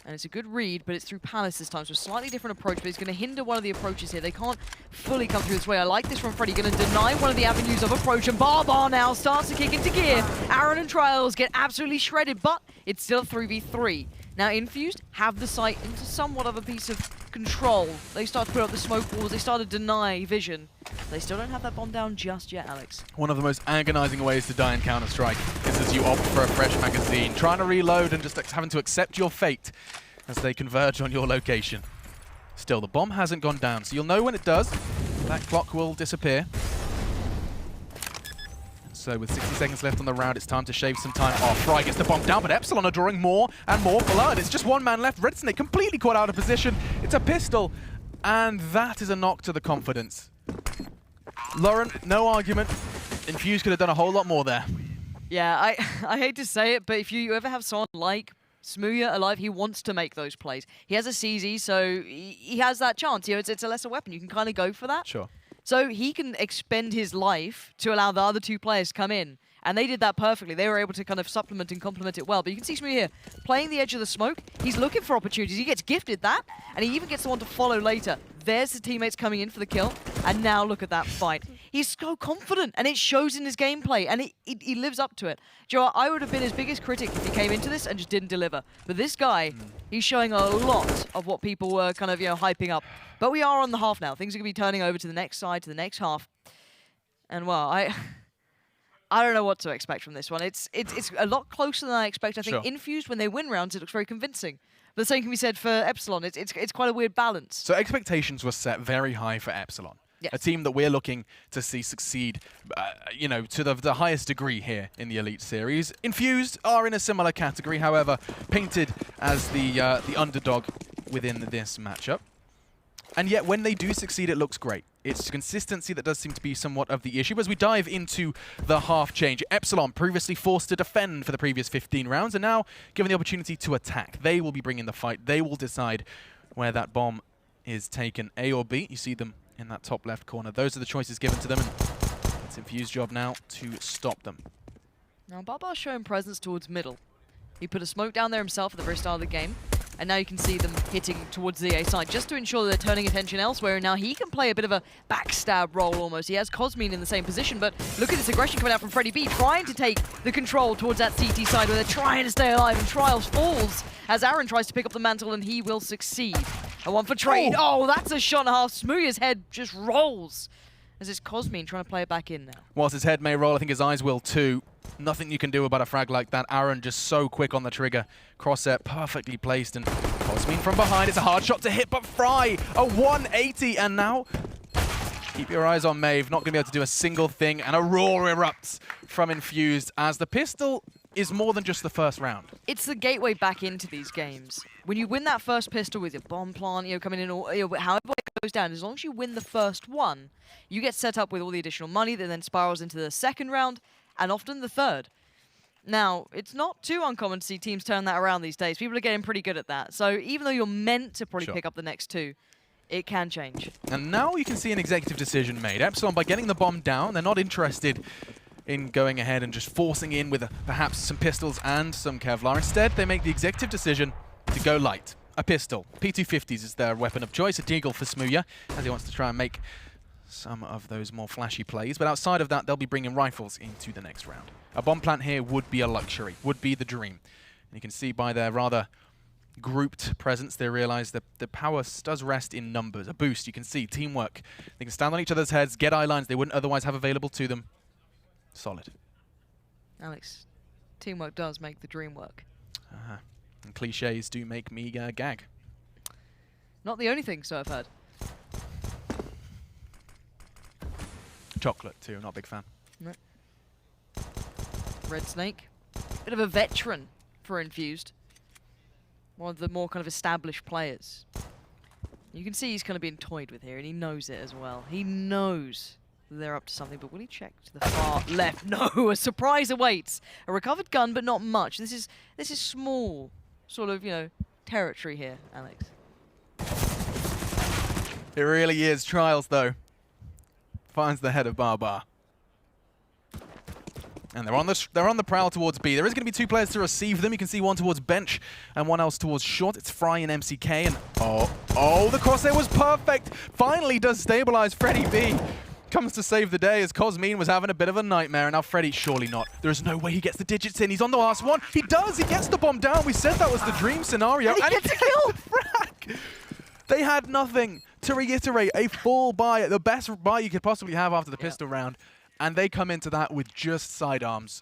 Speaker 8: And it's a good read, but it's through Palace this time, so a slightly different approach, but it's going to hinder one of the approaches here. They can't fully come through this way. I like this from Freddie, going to deny one of the avenues of approach, and Barbar now starts to kick into gear. Aaron and Trials get absolutely shredded, but it's still a 3v3. Now Infused have the site into somewhat of a piece of control. They start to put up the smoke walls, they start to deny vision. They still don't have that bomb down just yet, Alex.
Speaker 7: One of the most agonizing ways to die in Counter-Strike is as you opt for a fresh magazine, trying to reload and just having to accept your fate as they converge on your location. Still, the bomb hasn't gone down, so you'll know when it does. That clock will disappear. So with 60 seconds left on the round, it's time to shave some time off. Fry gets the bomb down, but Espilon are drawing more and more blood. It's just one man left. Redsnake completely caught out of position. It's a pistol, and that is a knock to the confidence. Lauren, no argument. Infused could have done a whole lot more there.
Speaker 8: Yeah, I hate to say it, but if you ever have someone like Smooya alive, he wants to make those plays. He has a CZ, so he has that chance. You know, it's a lesser weapon. You can kind of go for that.
Speaker 7: Sure.
Speaker 8: So he can expend his life to allow the other two players to come in. And they did that perfectly. They were able to kind of supplement and complement it well. But you can see Smooya here, playing the edge of the smoke. He's looking for opportunities. He gets gifted that, and he even gets the one to follow later. There's the teammates coming in for the kill, and now look at that fight. He's so confident, and it shows in his gameplay, and he lives up to it. Joe, I would have been his biggest critic if he came into this and just didn't deliver. But this guy, he's showing a lot of what people were kind of, hyping up. But we are on the half now. Things are going to be turning over to the next side, to the next half. And, well, I don't know what to expect from this one. It's a lot closer than I expect. I think Infused, when they win rounds, it looks very convincing. But the same can be said for Espilon. It's quite a weird balance.
Speaker 7: So expectations were set very high for Espilon.
Speaker 8: Yes.
Speaker 7: A team that we're looking to see succeed, to the highest degree here in the Elite Series. Infused are in a similar category, however, painted as the underdog within this matchup. And yet, when they do succeed, it looks great. It's consistency that does seem to be somewhat of the issue. As we dive into the half change, Espilon previously forced to defend for the previous 15 rounds, and now given the opportunity to attack. They will be bringing the fight. They will decide where that bomb is taken, A or B. You see them in that top left corner. Those are the choices given to them, and it's Infused's job now to stop them.
Speaker 8: Now, Barbar's showing presence towards middle. He put a smoke down there himself at the very start of the game. And now you can see them hitting towards the A side just to ensure that they're turning attention elsewhere. And now he can play a bit of a backstab role almost. He has Cosmine in the same position, but look at this aggression coming out from Freddie B, trying to take the control towards that CT side where they're trying to stay alive, and Trials falls as Aaron tries to pick up the mantle, and he will succeed. A one for trade. Oh, that's a shot and a half. Smooya's head just rolls as it's Cosmine trying to play it back in now.
Speaker 7: Whilst his head may roll, I think his eyes will too. Nothing you can do about a frag like that. Aaron just so quick on the trigger. Crosshair perfectly placed, and Cosmine from behind. It's a hard shot to hit, but Fry, a 180, and now keep your eyes on Maeve. Not going to be able to do a single thing, and a roar erupts from Infused as the pistol is more than just the first round.
Speaker 8: It's the gateway back into these games. When you win that first pistol with your bomb plant, coming in, or however it goes down, as long as you win the first one, you get set up with all the additional money that then spirals into the second round, and often the third. Now, it's not too uncommon to see teams turn that around these days. People are getting pretty good at that. So even though you're meant to probably pick up the next two, it can change.
Speaker 7: And now you can see an executive decision made. Espilon, by getting the bomb down, they're not interested in going ahead and just forcing in with perhaps some pistols and some Kevlar. Instead, they make the executive decision to go light. A pistol. P250s is their weapon of choice. A deagle for Smooya, as he wants to try and make some of those more flashy plays. But outside of that, they'll be bringing rifles into the next round. A bomb plant here would be a luxury, would be the dream. And you can see by their rather grouped presence, they realize that the power does rest in numbers. A boost, you can see, teamwork. They can stand on each other's heads, get eye lines they wouldn't otherwise have available to them. Solid.
Speaker 8: Alex, teamwork does make the dream work.
Speaker 7: And cliches do make me gag.
Speaker 8: Not the only thing, so I've heard.
Speaker 7: Chocolate too, not a big fan.
Speaker 8: No. Red Snake, bit of a veteran for Infused. One of the more kind of established players. You can see he's kind of being toyed with here, and he knows it as well. He knows they're up to something, but will he check to the far left? No, a surprise awaits. A recovered gun, but not much. This is small, sort of, territory here, Alex.
Speaker 7: It really is. Trials, though. Finds the head of Barbar. And they're on the prowl towards B. There is going to be 2 players to receive them. You can see one towards bench and one else towards short. It's Fry and MCK. And oh, the crosshair was perfect. Finally does stabilize Freddy B. Comes to save the day as Cosmine was having a bit of a nightmare. And now Freddy, surely not. There is no way he gets the digits in. He's on the last one. He does. He gets the bomb down. We said that was the dream scenario.
Speaker 8: And he gets a kill.
Speaker 7: Frag. They had nothing. To reiterate, a full buy, the best buy you could possibly have after the pistol round. And they come into that with just sidearms.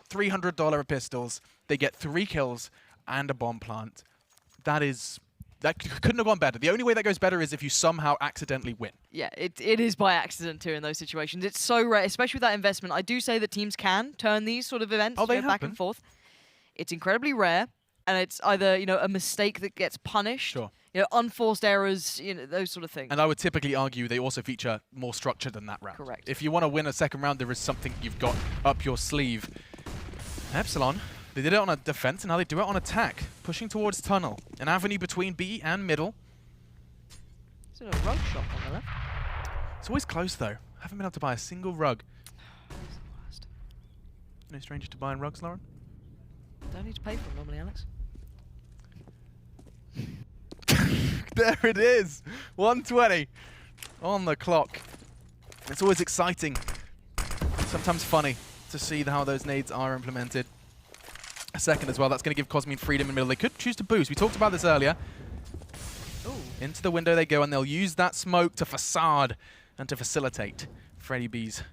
Speaker 7: $300 pistols. They get 3 kills and a bomb plant. That couldn't have gone better. The only way that goes better is if you somehow accidentally win.
Speaker 8: Yeah, it is by accident too in those situations. It's so rare, especially with that investment. I do say that teams can turn these sort of events back and forth. It's incredibly rare, and it's either a mistake that gets punished.
Speaker 7: Sure.
Speaker 8: Unforced errors, those sort of things.
Speaker 7: And I would typically argue they also feature more structure than that round.
Speaker 8: Correct.
Speaker 7: If you want to win a second round, there is something you've got up your sleeve. Epsilon, they did it on a defense, and now they do it on attack. Pushing towards tunnel. An avenue between B and middle.
Speaker 8: Is it a rug shop on the left?
Speaker 7: It's always close, though. I haven't been able to buy a single rug.
Speaker 8: That's the worst.
Speaker 7: No stranger to buying rugs, Lauren?
Speaker 8: Don't need to pay for them normally, Alex.
Speaker 7: There it is. 1:20 on the clock. It's always exciting. Sometimes funny to see how those nades are implemented. A second as well. That's going to give Cosmine freedom in the middle. They could choose to boost. We talked about this earlier.
Speaker 8: Ooh.
Speaker 7: Into the window they go, and they'll use that smoke to facade and to facilitate Freddy B's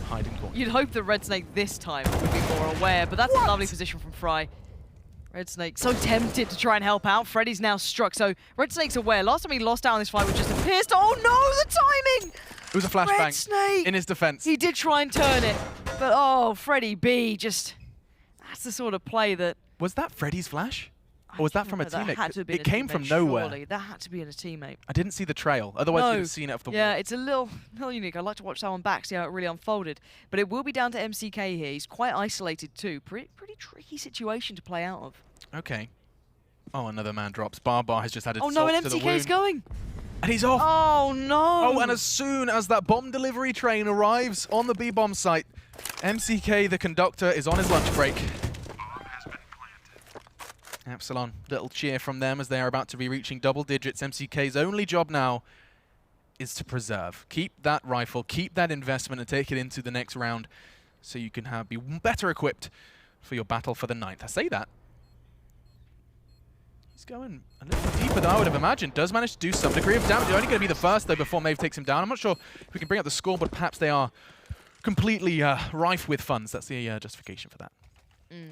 Speaker 7: hiding corner.
Speaker 8: You'd hope that Red Snake this time would be more aware, but that's a lovely position from Fry. Red Snake so tempted to try and help out. Freddy's now struck, so Red Snake's aware. Last time he lost out on this fight was just a pistol. Oh no, the timing!
Speaker 7: It was a flashbang
Speaker 8: Red Snake!
Speaker 7: in his defense.
Speaker 8: He did try and turn it, but oh, Freddy B just... That's the sort of play that...
Speaker 7: Was that Freddy's flash? Or was that from a
Speaker 8: That
Speaker 7: teammate?
Speaker 8: had to have been
Speaker 7: It
Speaker 8: a
Speaker 7: came
Speaker 8: teammate,
Speaker 7: from nowhere.
Speaker 8: surely. That had to be in a teammate.
Speaker 7: I didn't see the trail. Otherwise,
Speaker 8: No.
Speaker 7: you'd have seen it off the
Speaker 8: Yeah,
Speaker 7: wall.
Speaker 8: it's a little unique. I'd like to watch that one back, see how it really unfolded. But it will be down to MCK here. He's quite isolated too. Pretty tricky situation to play out of.
Speaker 7: Okay. Oh, another man drops. Barbar has just added
Speaker 8: Oh
Speaker 7: salt
Speaker 8: no, and
Speaker 7: to the
Speaker 8: MCK's
Speaker 7: wound.
Speaker 8: going.
Speaker 7: And he's off.
Speaker 8: Oh no.
Speaker 7: Oh, and as soon as that bomb delivery train arrives on the B-bomb site, MCK, the conductor, is on his lunch break. Epsilon, little cheer from them as they are about to be reaching double digits. MCK's only job now is to preserve. Keep that rifle, keep that investment, and take it into the next round so you can be better equipped for your battle for the 9th. I say that. He's going a little deeper than I would have imagined. Does manage to do some degree of damage. Only going to be the first, though, before Maeve takes him down. I'm not sure if we can bring up the score, but perhaps they are completely rife with funds. That's the justification for that.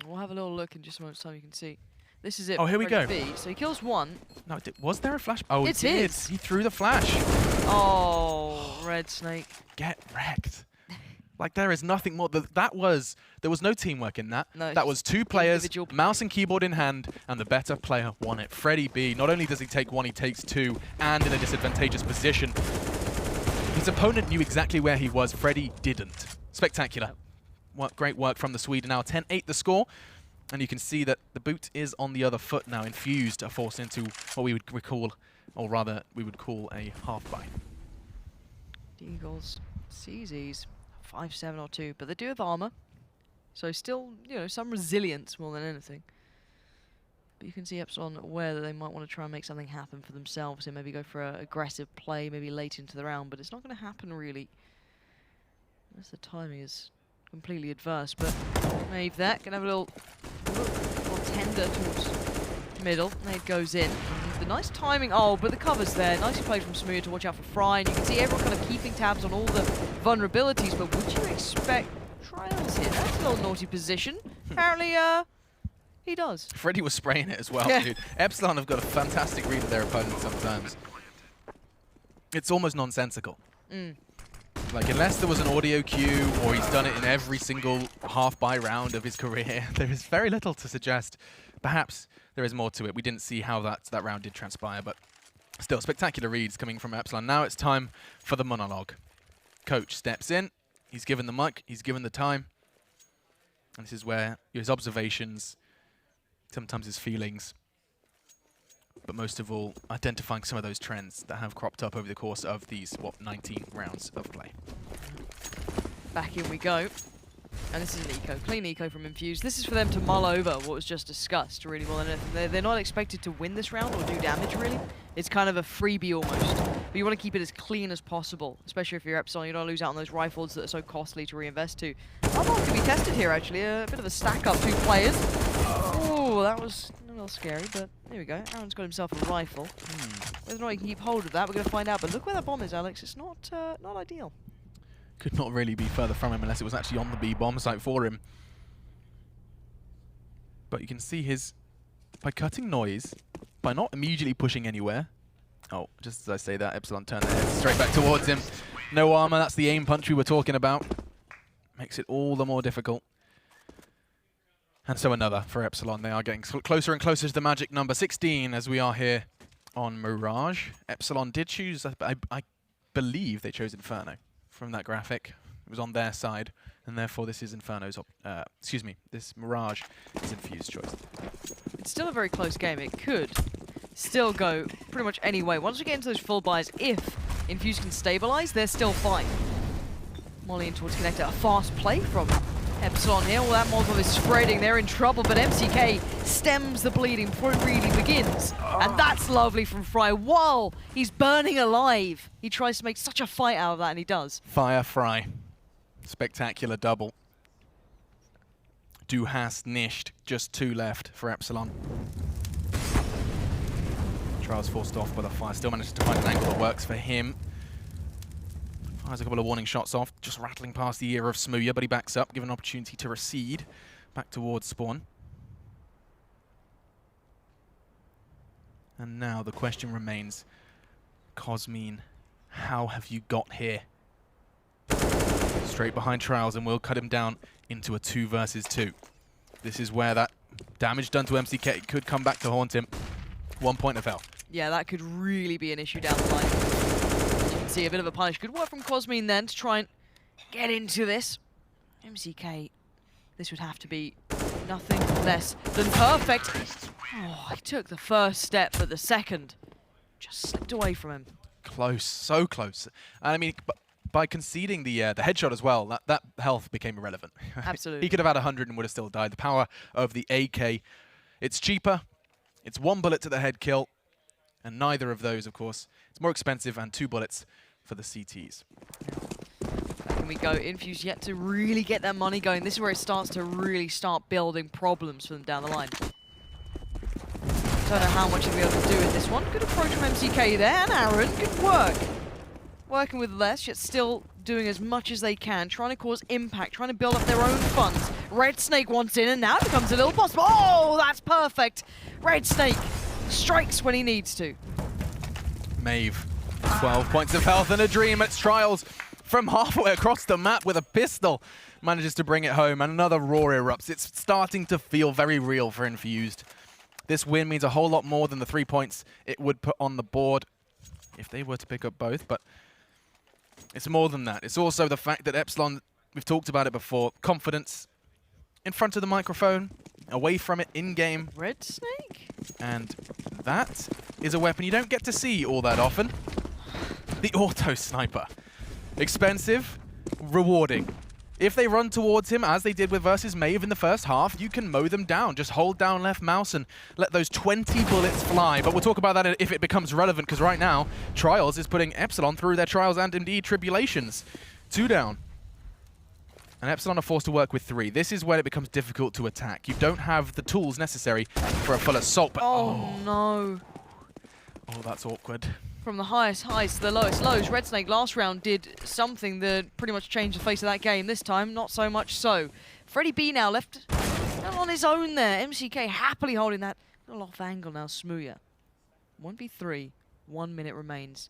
Speaker 8: We'll have a little look in just a moment's time. You can see. This is it.
Speaker 7: Oh, here we go.
Speaker 8: B. So he kills one.
Speaker 7: No, was there a flash? Oh,
Speaker 8: It
Speaker 7: it did.
Speaker 8: is.
Speaker 7: He threw the flash.
Speaker 8: Oh, Red Snake.
Speaker 7: Get wrecked. Like, there is nothing more. There was no teamwork in that.
Speaker 8: No,
Speaker 7: That was 2 players,
Speaker 8: individual play.
Speaker 7: mouse and keyboard in hand, and the better player won it. Freddy B, not only does he take 1, he takes 2, and in a disadvantageous position. His opponent knew exactly where he was. Freddy didn't. Spectacular. Great work from the Swede. Now 10-8 the score. And you can see that the boot is on the other foot now. Infused are forced into what we would recall, or rather, we would call a half-buy.
Speaker 8: Eagles, CZs, 5-7 or 2, but they do have armor. So still, some resilience more than anything. But you can see Epsilon aware that they might want to try and make something happen for themselves and maybe go for an aggressive play, maybe late into the round, but it's not going to happen really. Unless the timing is completely adverse, but Maeve there, gonna have a little tender towards middle. Maeve goes in. The nice timing, but the cover's there. Nicely played from Smooth to watch out for Fry, and you can see everyone kind of keeping tabs on all the vulnerabilities, but would you expect trials here? That's a little naughty position. Apparently, he does.
Speaker 7: Freddy was spraying it as well, dude. Epsilon have got a fantastic read of their opponent sometimes. It's almost nonsensical. Like, unless there was an audio cue or he's done it in every single half-buy round of his career, there is very little to suggest. Perhaps there is more to it. We didn't see how that round did transpire, but still, spectacular reads coming from Epsilon. Now it's time for the monologue. Coach steps in. He's given the mic. He's given the time. And this is where his observations, sometimes his feelings, but most of all, identifying some of those trends that have cropped up over the course of these, 19 rounds of play.
Speaker 8: Back in we go. And this is an eco, clean eco from Infused. This is for them to mull over what was just discussed really more than anything. They're not expected to win this round or do damage really. It's kind of a freebie almost. But you want to keep it as clean as possible, especially if you're Epsilon. You don't lose out on those rifles that are so costly to reinvest to. Armor can be tested here actually. A bit of a stack up, 2 players. Oh, that was a little scary, but there we go. Aaron's got himself a rifle. Whether or not he can keep hold of that, we're going to find out. But look where that bomb is, Alex. It's not ideal.
Speaker 7: Could not really be further from him unless it was actually on the B bomb site for him. But you can see his, by cutting noise, by not immediately pushing anywhere. Oh, just as I say that, Epsilon turned their head straight back towards him. No armor, that's the aim punch we were talking about. Makes it all the more difficult. And so another for Epsilon. They are getting closer and closer to the magic number 16 as we are here on Mirage. Epsilon did choose, I believe they chose Inferno from that graphic. It was on their side, and therefore this is Inferno's, this Mirage is Infused choice.
Speaker 8: It's still a very close game. It could still go pretty much any way. Once we get into those full buys, if Infused can stabilize, they're still fine. Molly in towards connector. A fast play from Epsilon here. Well, that Molotov is spreading. They're in trouble, but MCK stems the bleeding before it really begins. And that's lovely from Fry. While he's burning alive, he tries to make such a fight out of that, and he does.
Speaker 7: Fire Fry. Spectacular double. Du hast nicht. Just 2 left for Epsilon. Trials forced off by the fire. Still manages to find an angle that works for him. Fires a couple of warning shots off, just rattling past the ear of Smooya, but he backs up, given an opportunity to recede back towards spawn. And now the question remains, Cosmine, how have you got here? Straight behind Trials, and we'll cut him down into a 2 versus 2. This is where that damage done to MCK could come back to haunt him. 1 point of health.
Speaker 8: Yeah, that could really be an issue down the line. You can see a bit of a punish. Good work from Cosmine then to try and get into this. MCK, this would have to be nothing less than perfect. Oh, he took the first step, but the second just slipped away from him.
Speaker 7: Close, so close. And I mean, by conceding the headshot as well, that health became irrelevant.
Speaker 8: Absolutely.
Speaker 7: He could have had 100 and would have still died. The power of the AK, it's cheaper, it's 1 bullet to the head kill, and neither of those, of course, it's more expensive, and 2 bullets for the CTs.
Speaker 8: Back can we go. Infused yet to really get that money going. This is where it starts to really start building problems for them down the line. Don't know how much he'll be able to do in this one. Good approach from MCK there, and Aaron, good work. Working with less, yet still doing as much as they can, trying to cause impact, trying to build up their own funds. Red Snake wants in, and now it becomes a little possible. Oh, that's perfect. Red Snake strikes when he needs to.
Speaker 7: Maeve, 12 points of health and a dream. It's Trials from halfway across the map with a pistol. Manages to bring it home, and another roar erupts. It's starting to feel very real for Infused. This win means a whole lot more than the 3 points it would put on the board if they were to pick up both, but it's more than that. It's also the fact that Epsilon, we've talked about it before, confidence in front of the microphone, away from it in-game.
Speaker 8: Red Snake?
Speaker 7: And that is a weapon you don't get to see all that often. The auto sniper. Expensive, rewarding. If they run towards him, as they did with versus Maeve in the first half, you can mow them down. Just hold down left mouse and let those 20 bullets fly. But we'll talk about that if it becomes relevant, because right now, Trials is putting Epsilon through their trials and indeed tribulations. 2 down. And Epsilon are forced to work with 3. This is when it becomes difficult to attack. You don't have the tools necessary for a full assault. But
Speaker 8: oh no.
Speaker 7: Oh, that's awkward.
Speaker 8: From the highest highs to the lowest lows, Red Snake last round did something that pretty much changed the face of that game. This time, not so much so. Freddie B now left on his own there. MCK happily holding that little off angle now. Smooya. 1v3, 1 minute remains.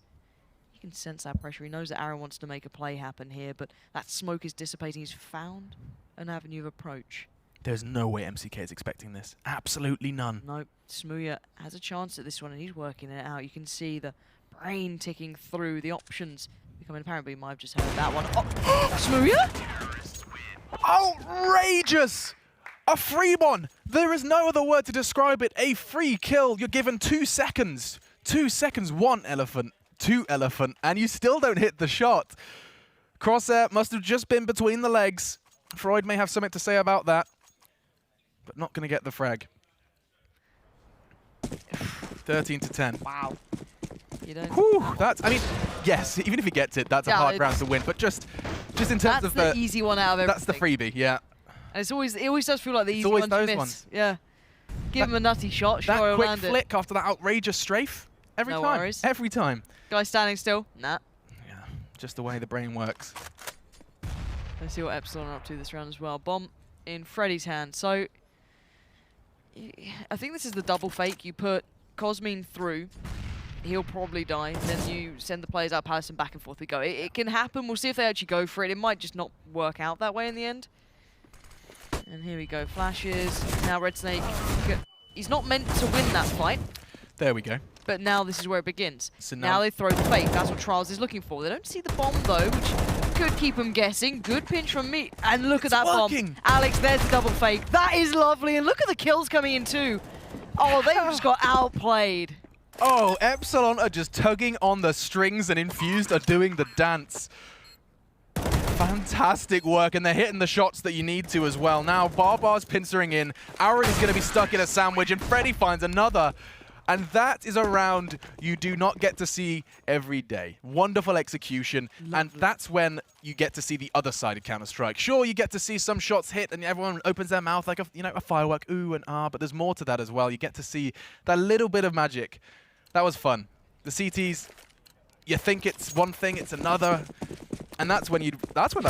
Speaker 8: You can sense that pressure. He knows that Aaron wants to make a play happen here, but that smoke is dissipating. He's found an avenue of approach.
Speaker 7: There's no way MCK is expecting this. Absolutely none.
Speaker 8: Nope. Smooya has a chance at this one, and he's working it out. You can see the brain ticking through, the options becoming apparent, but you might have just heard that one. Oh, Smooya?
Speaker 7: Outrageous! A free one! There is no other word to describe it. A free kill. You're given 2 seconds. 2 seconds, 1 elephant, 2 elephant, and you still don't hit the shot. Crosshair must have just been between the legs Freud may have something to say about that, but not going to get the frag. 13-10.
Speaker 8: Wow. You don't.
Speaker 7: Whew, I mean, yes, even if he gets it, that's a hard round to win. But just in terms of
Speaker 8: the easy one out of everything.
Speaker 7: That's the freebie, yeah.
Speaker 8: And it always does feel like the easy
Speaker 7: always
Speaker 8: one to
Speaker 7: those
Speaker 8: miss.
Speaker 7: ones.
Speaker 8: Yeah. Give him a nutty shot, sure
Speaker 7: That
Speaker 8: he'll
Speaker 7: quick
Speaker 8: land
Speaker 7: flick after that outrageous strafe, every
Speaker 8: No
Speaker 7: time.
Speaker 8: worries.
Speaker 7: Every time.
Speaker 8: Guy standing still? Nah.
Speaker 7: Yeah, just the way the brain works.
Speaker 8: Let's see what Espilon are up to this round as well. Bomb in Freddy's hand. So, I think this is the double fake. You put Cosmine through, he'll probably die. Then you send the players out Palace and back and forth we go. It can happen. We'll see if they actually go for it. It might just not work out that way in the end. And here we go. Flashes. Now Red Snake. He's not meant to win that fight.
Speaker 7: There we go.
Speaker 8: But now this is where it begins.
Speaker 7: So
Speaker 8: now they throw the fake. That's what Trials is looking for. They don't see the bomb, though, which could keep them guessing. Good pinch from me. And look at that bomb. Alex, there's the double fake. That is lovely. And look at the kills coming in, too. Oh, they just got outplayed.
Speaker 7: Oh, Espilon are just tugging on the strings and Infused are doing the dance. Fantastic work, and they're hitting the shots that you need to as well. Now, Barbar's pincering in. Aaron is going to be stuck in a sandwich, and Freddy finds another. And that is a round you do not get to see every day. Wonderful execution, and that's when you get to see the other side of Counter-Strike. Sure, you get to see some shots hit, and everyone opens their mouth like a firework, ooh and ah, but there's more to that as well. You get to see that little bit of magic. That was fun. The CTs, you think it's one thing, it's another. And that's when I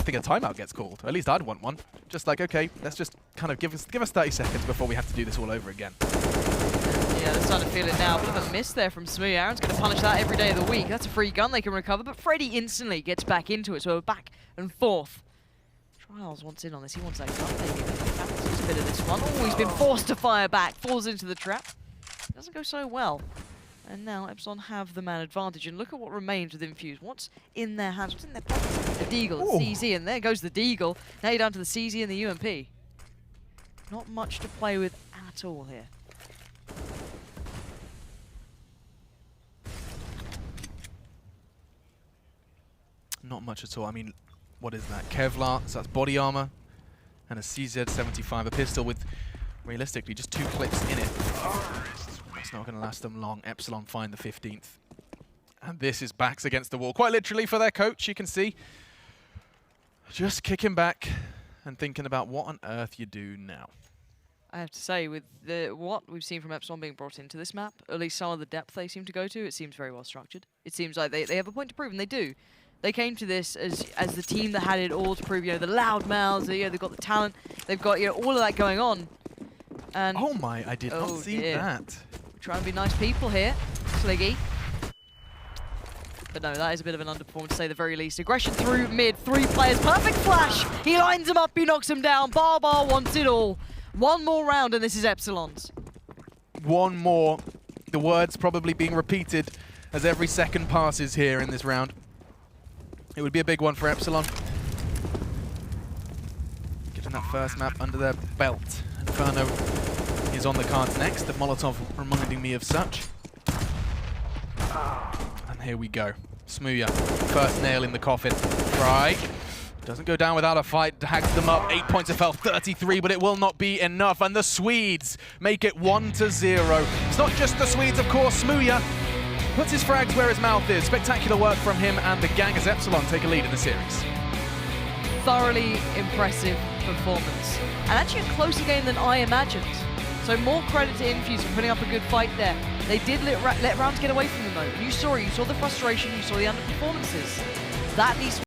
Speaker 7: think a timeout gets called. At least I'd want one. Just like, okay, let's just kind of give us 30 seconds before we have to do this all over again.
Speaker 8: Yeah, they're starting to feel it now. Bit of a miss there from Smooth. Aaron's going to punish that every day of the week. That's a free gun they can recover, but Freddy instantly gets back into it. So we're back and forth. Trials wants in on this. He wants that gun. Maybe a bit of this one. Oh, he's been forced to fire back. Falls into the trap. Doesn't go so well. And now Espilon have the man advantage. And look at what remains with Infused. What's in their hands? What's in their pockets? The Deagle, the CZ, and there goes the Deagle. Now you're down to the CZ and the UMP. Not much to play with at all here.
Speaker 7: Not much at all. I mean, what is that? Kevlar, so that's body armor, and a CZ-75, a pistol with, realistically, just 2 clips in it. It's not going to last them long. Espilon find the 15th. And this is backs against the wall. Quite literally for their coach, you can see. Just kicking back and thinking about what on earth you do now.
Speaker 8: I have to say, with what we've seen from Espilon being brought into this map, at least some of the depth they seem to go to, it seems very well structured. It seems like they have a point to prove, and they do. They came to this as the team that had it all to prove, the loud mouths, they've got the talent, they've got all of that going on. And
Speaker 7: oh my, I did not see that.
Speaker 8: We're trying to be nice people here, Sliggy. But no, that is a bit of an underperformance to say the very least. Aggression through mid, 3 players, perfect flash! He lines him up, he knocks him down. Barbar wants it all. One more round and this is Espilon's.
Speaker 7: One more. The words probably being repeated as every second passes here in this round. It would be a big one for Espilon. Getting that first map under their belt. Inferno is on the cards next. The Molotov reminding me of such. And here we go. Smooya, first nail in the coffin. Try. Doesn't go down without a fight. Hags them up. 8 points of health, 33, but it will not be enough. And the Swedes make it 1-0. It's not just the Swedes, of course. Smooya puts his frags where his mouth is. Spectacular work from him and the gang as Espilon take a lead in the series.
Speaker 8: Thoroughly impressive performance. And actually a closer game than I imagined. So more credit to Infused for putting up a good fight there. They did let rounds get away from them though. You saw it, you saw the frustration, you saw the underperformances. That needs to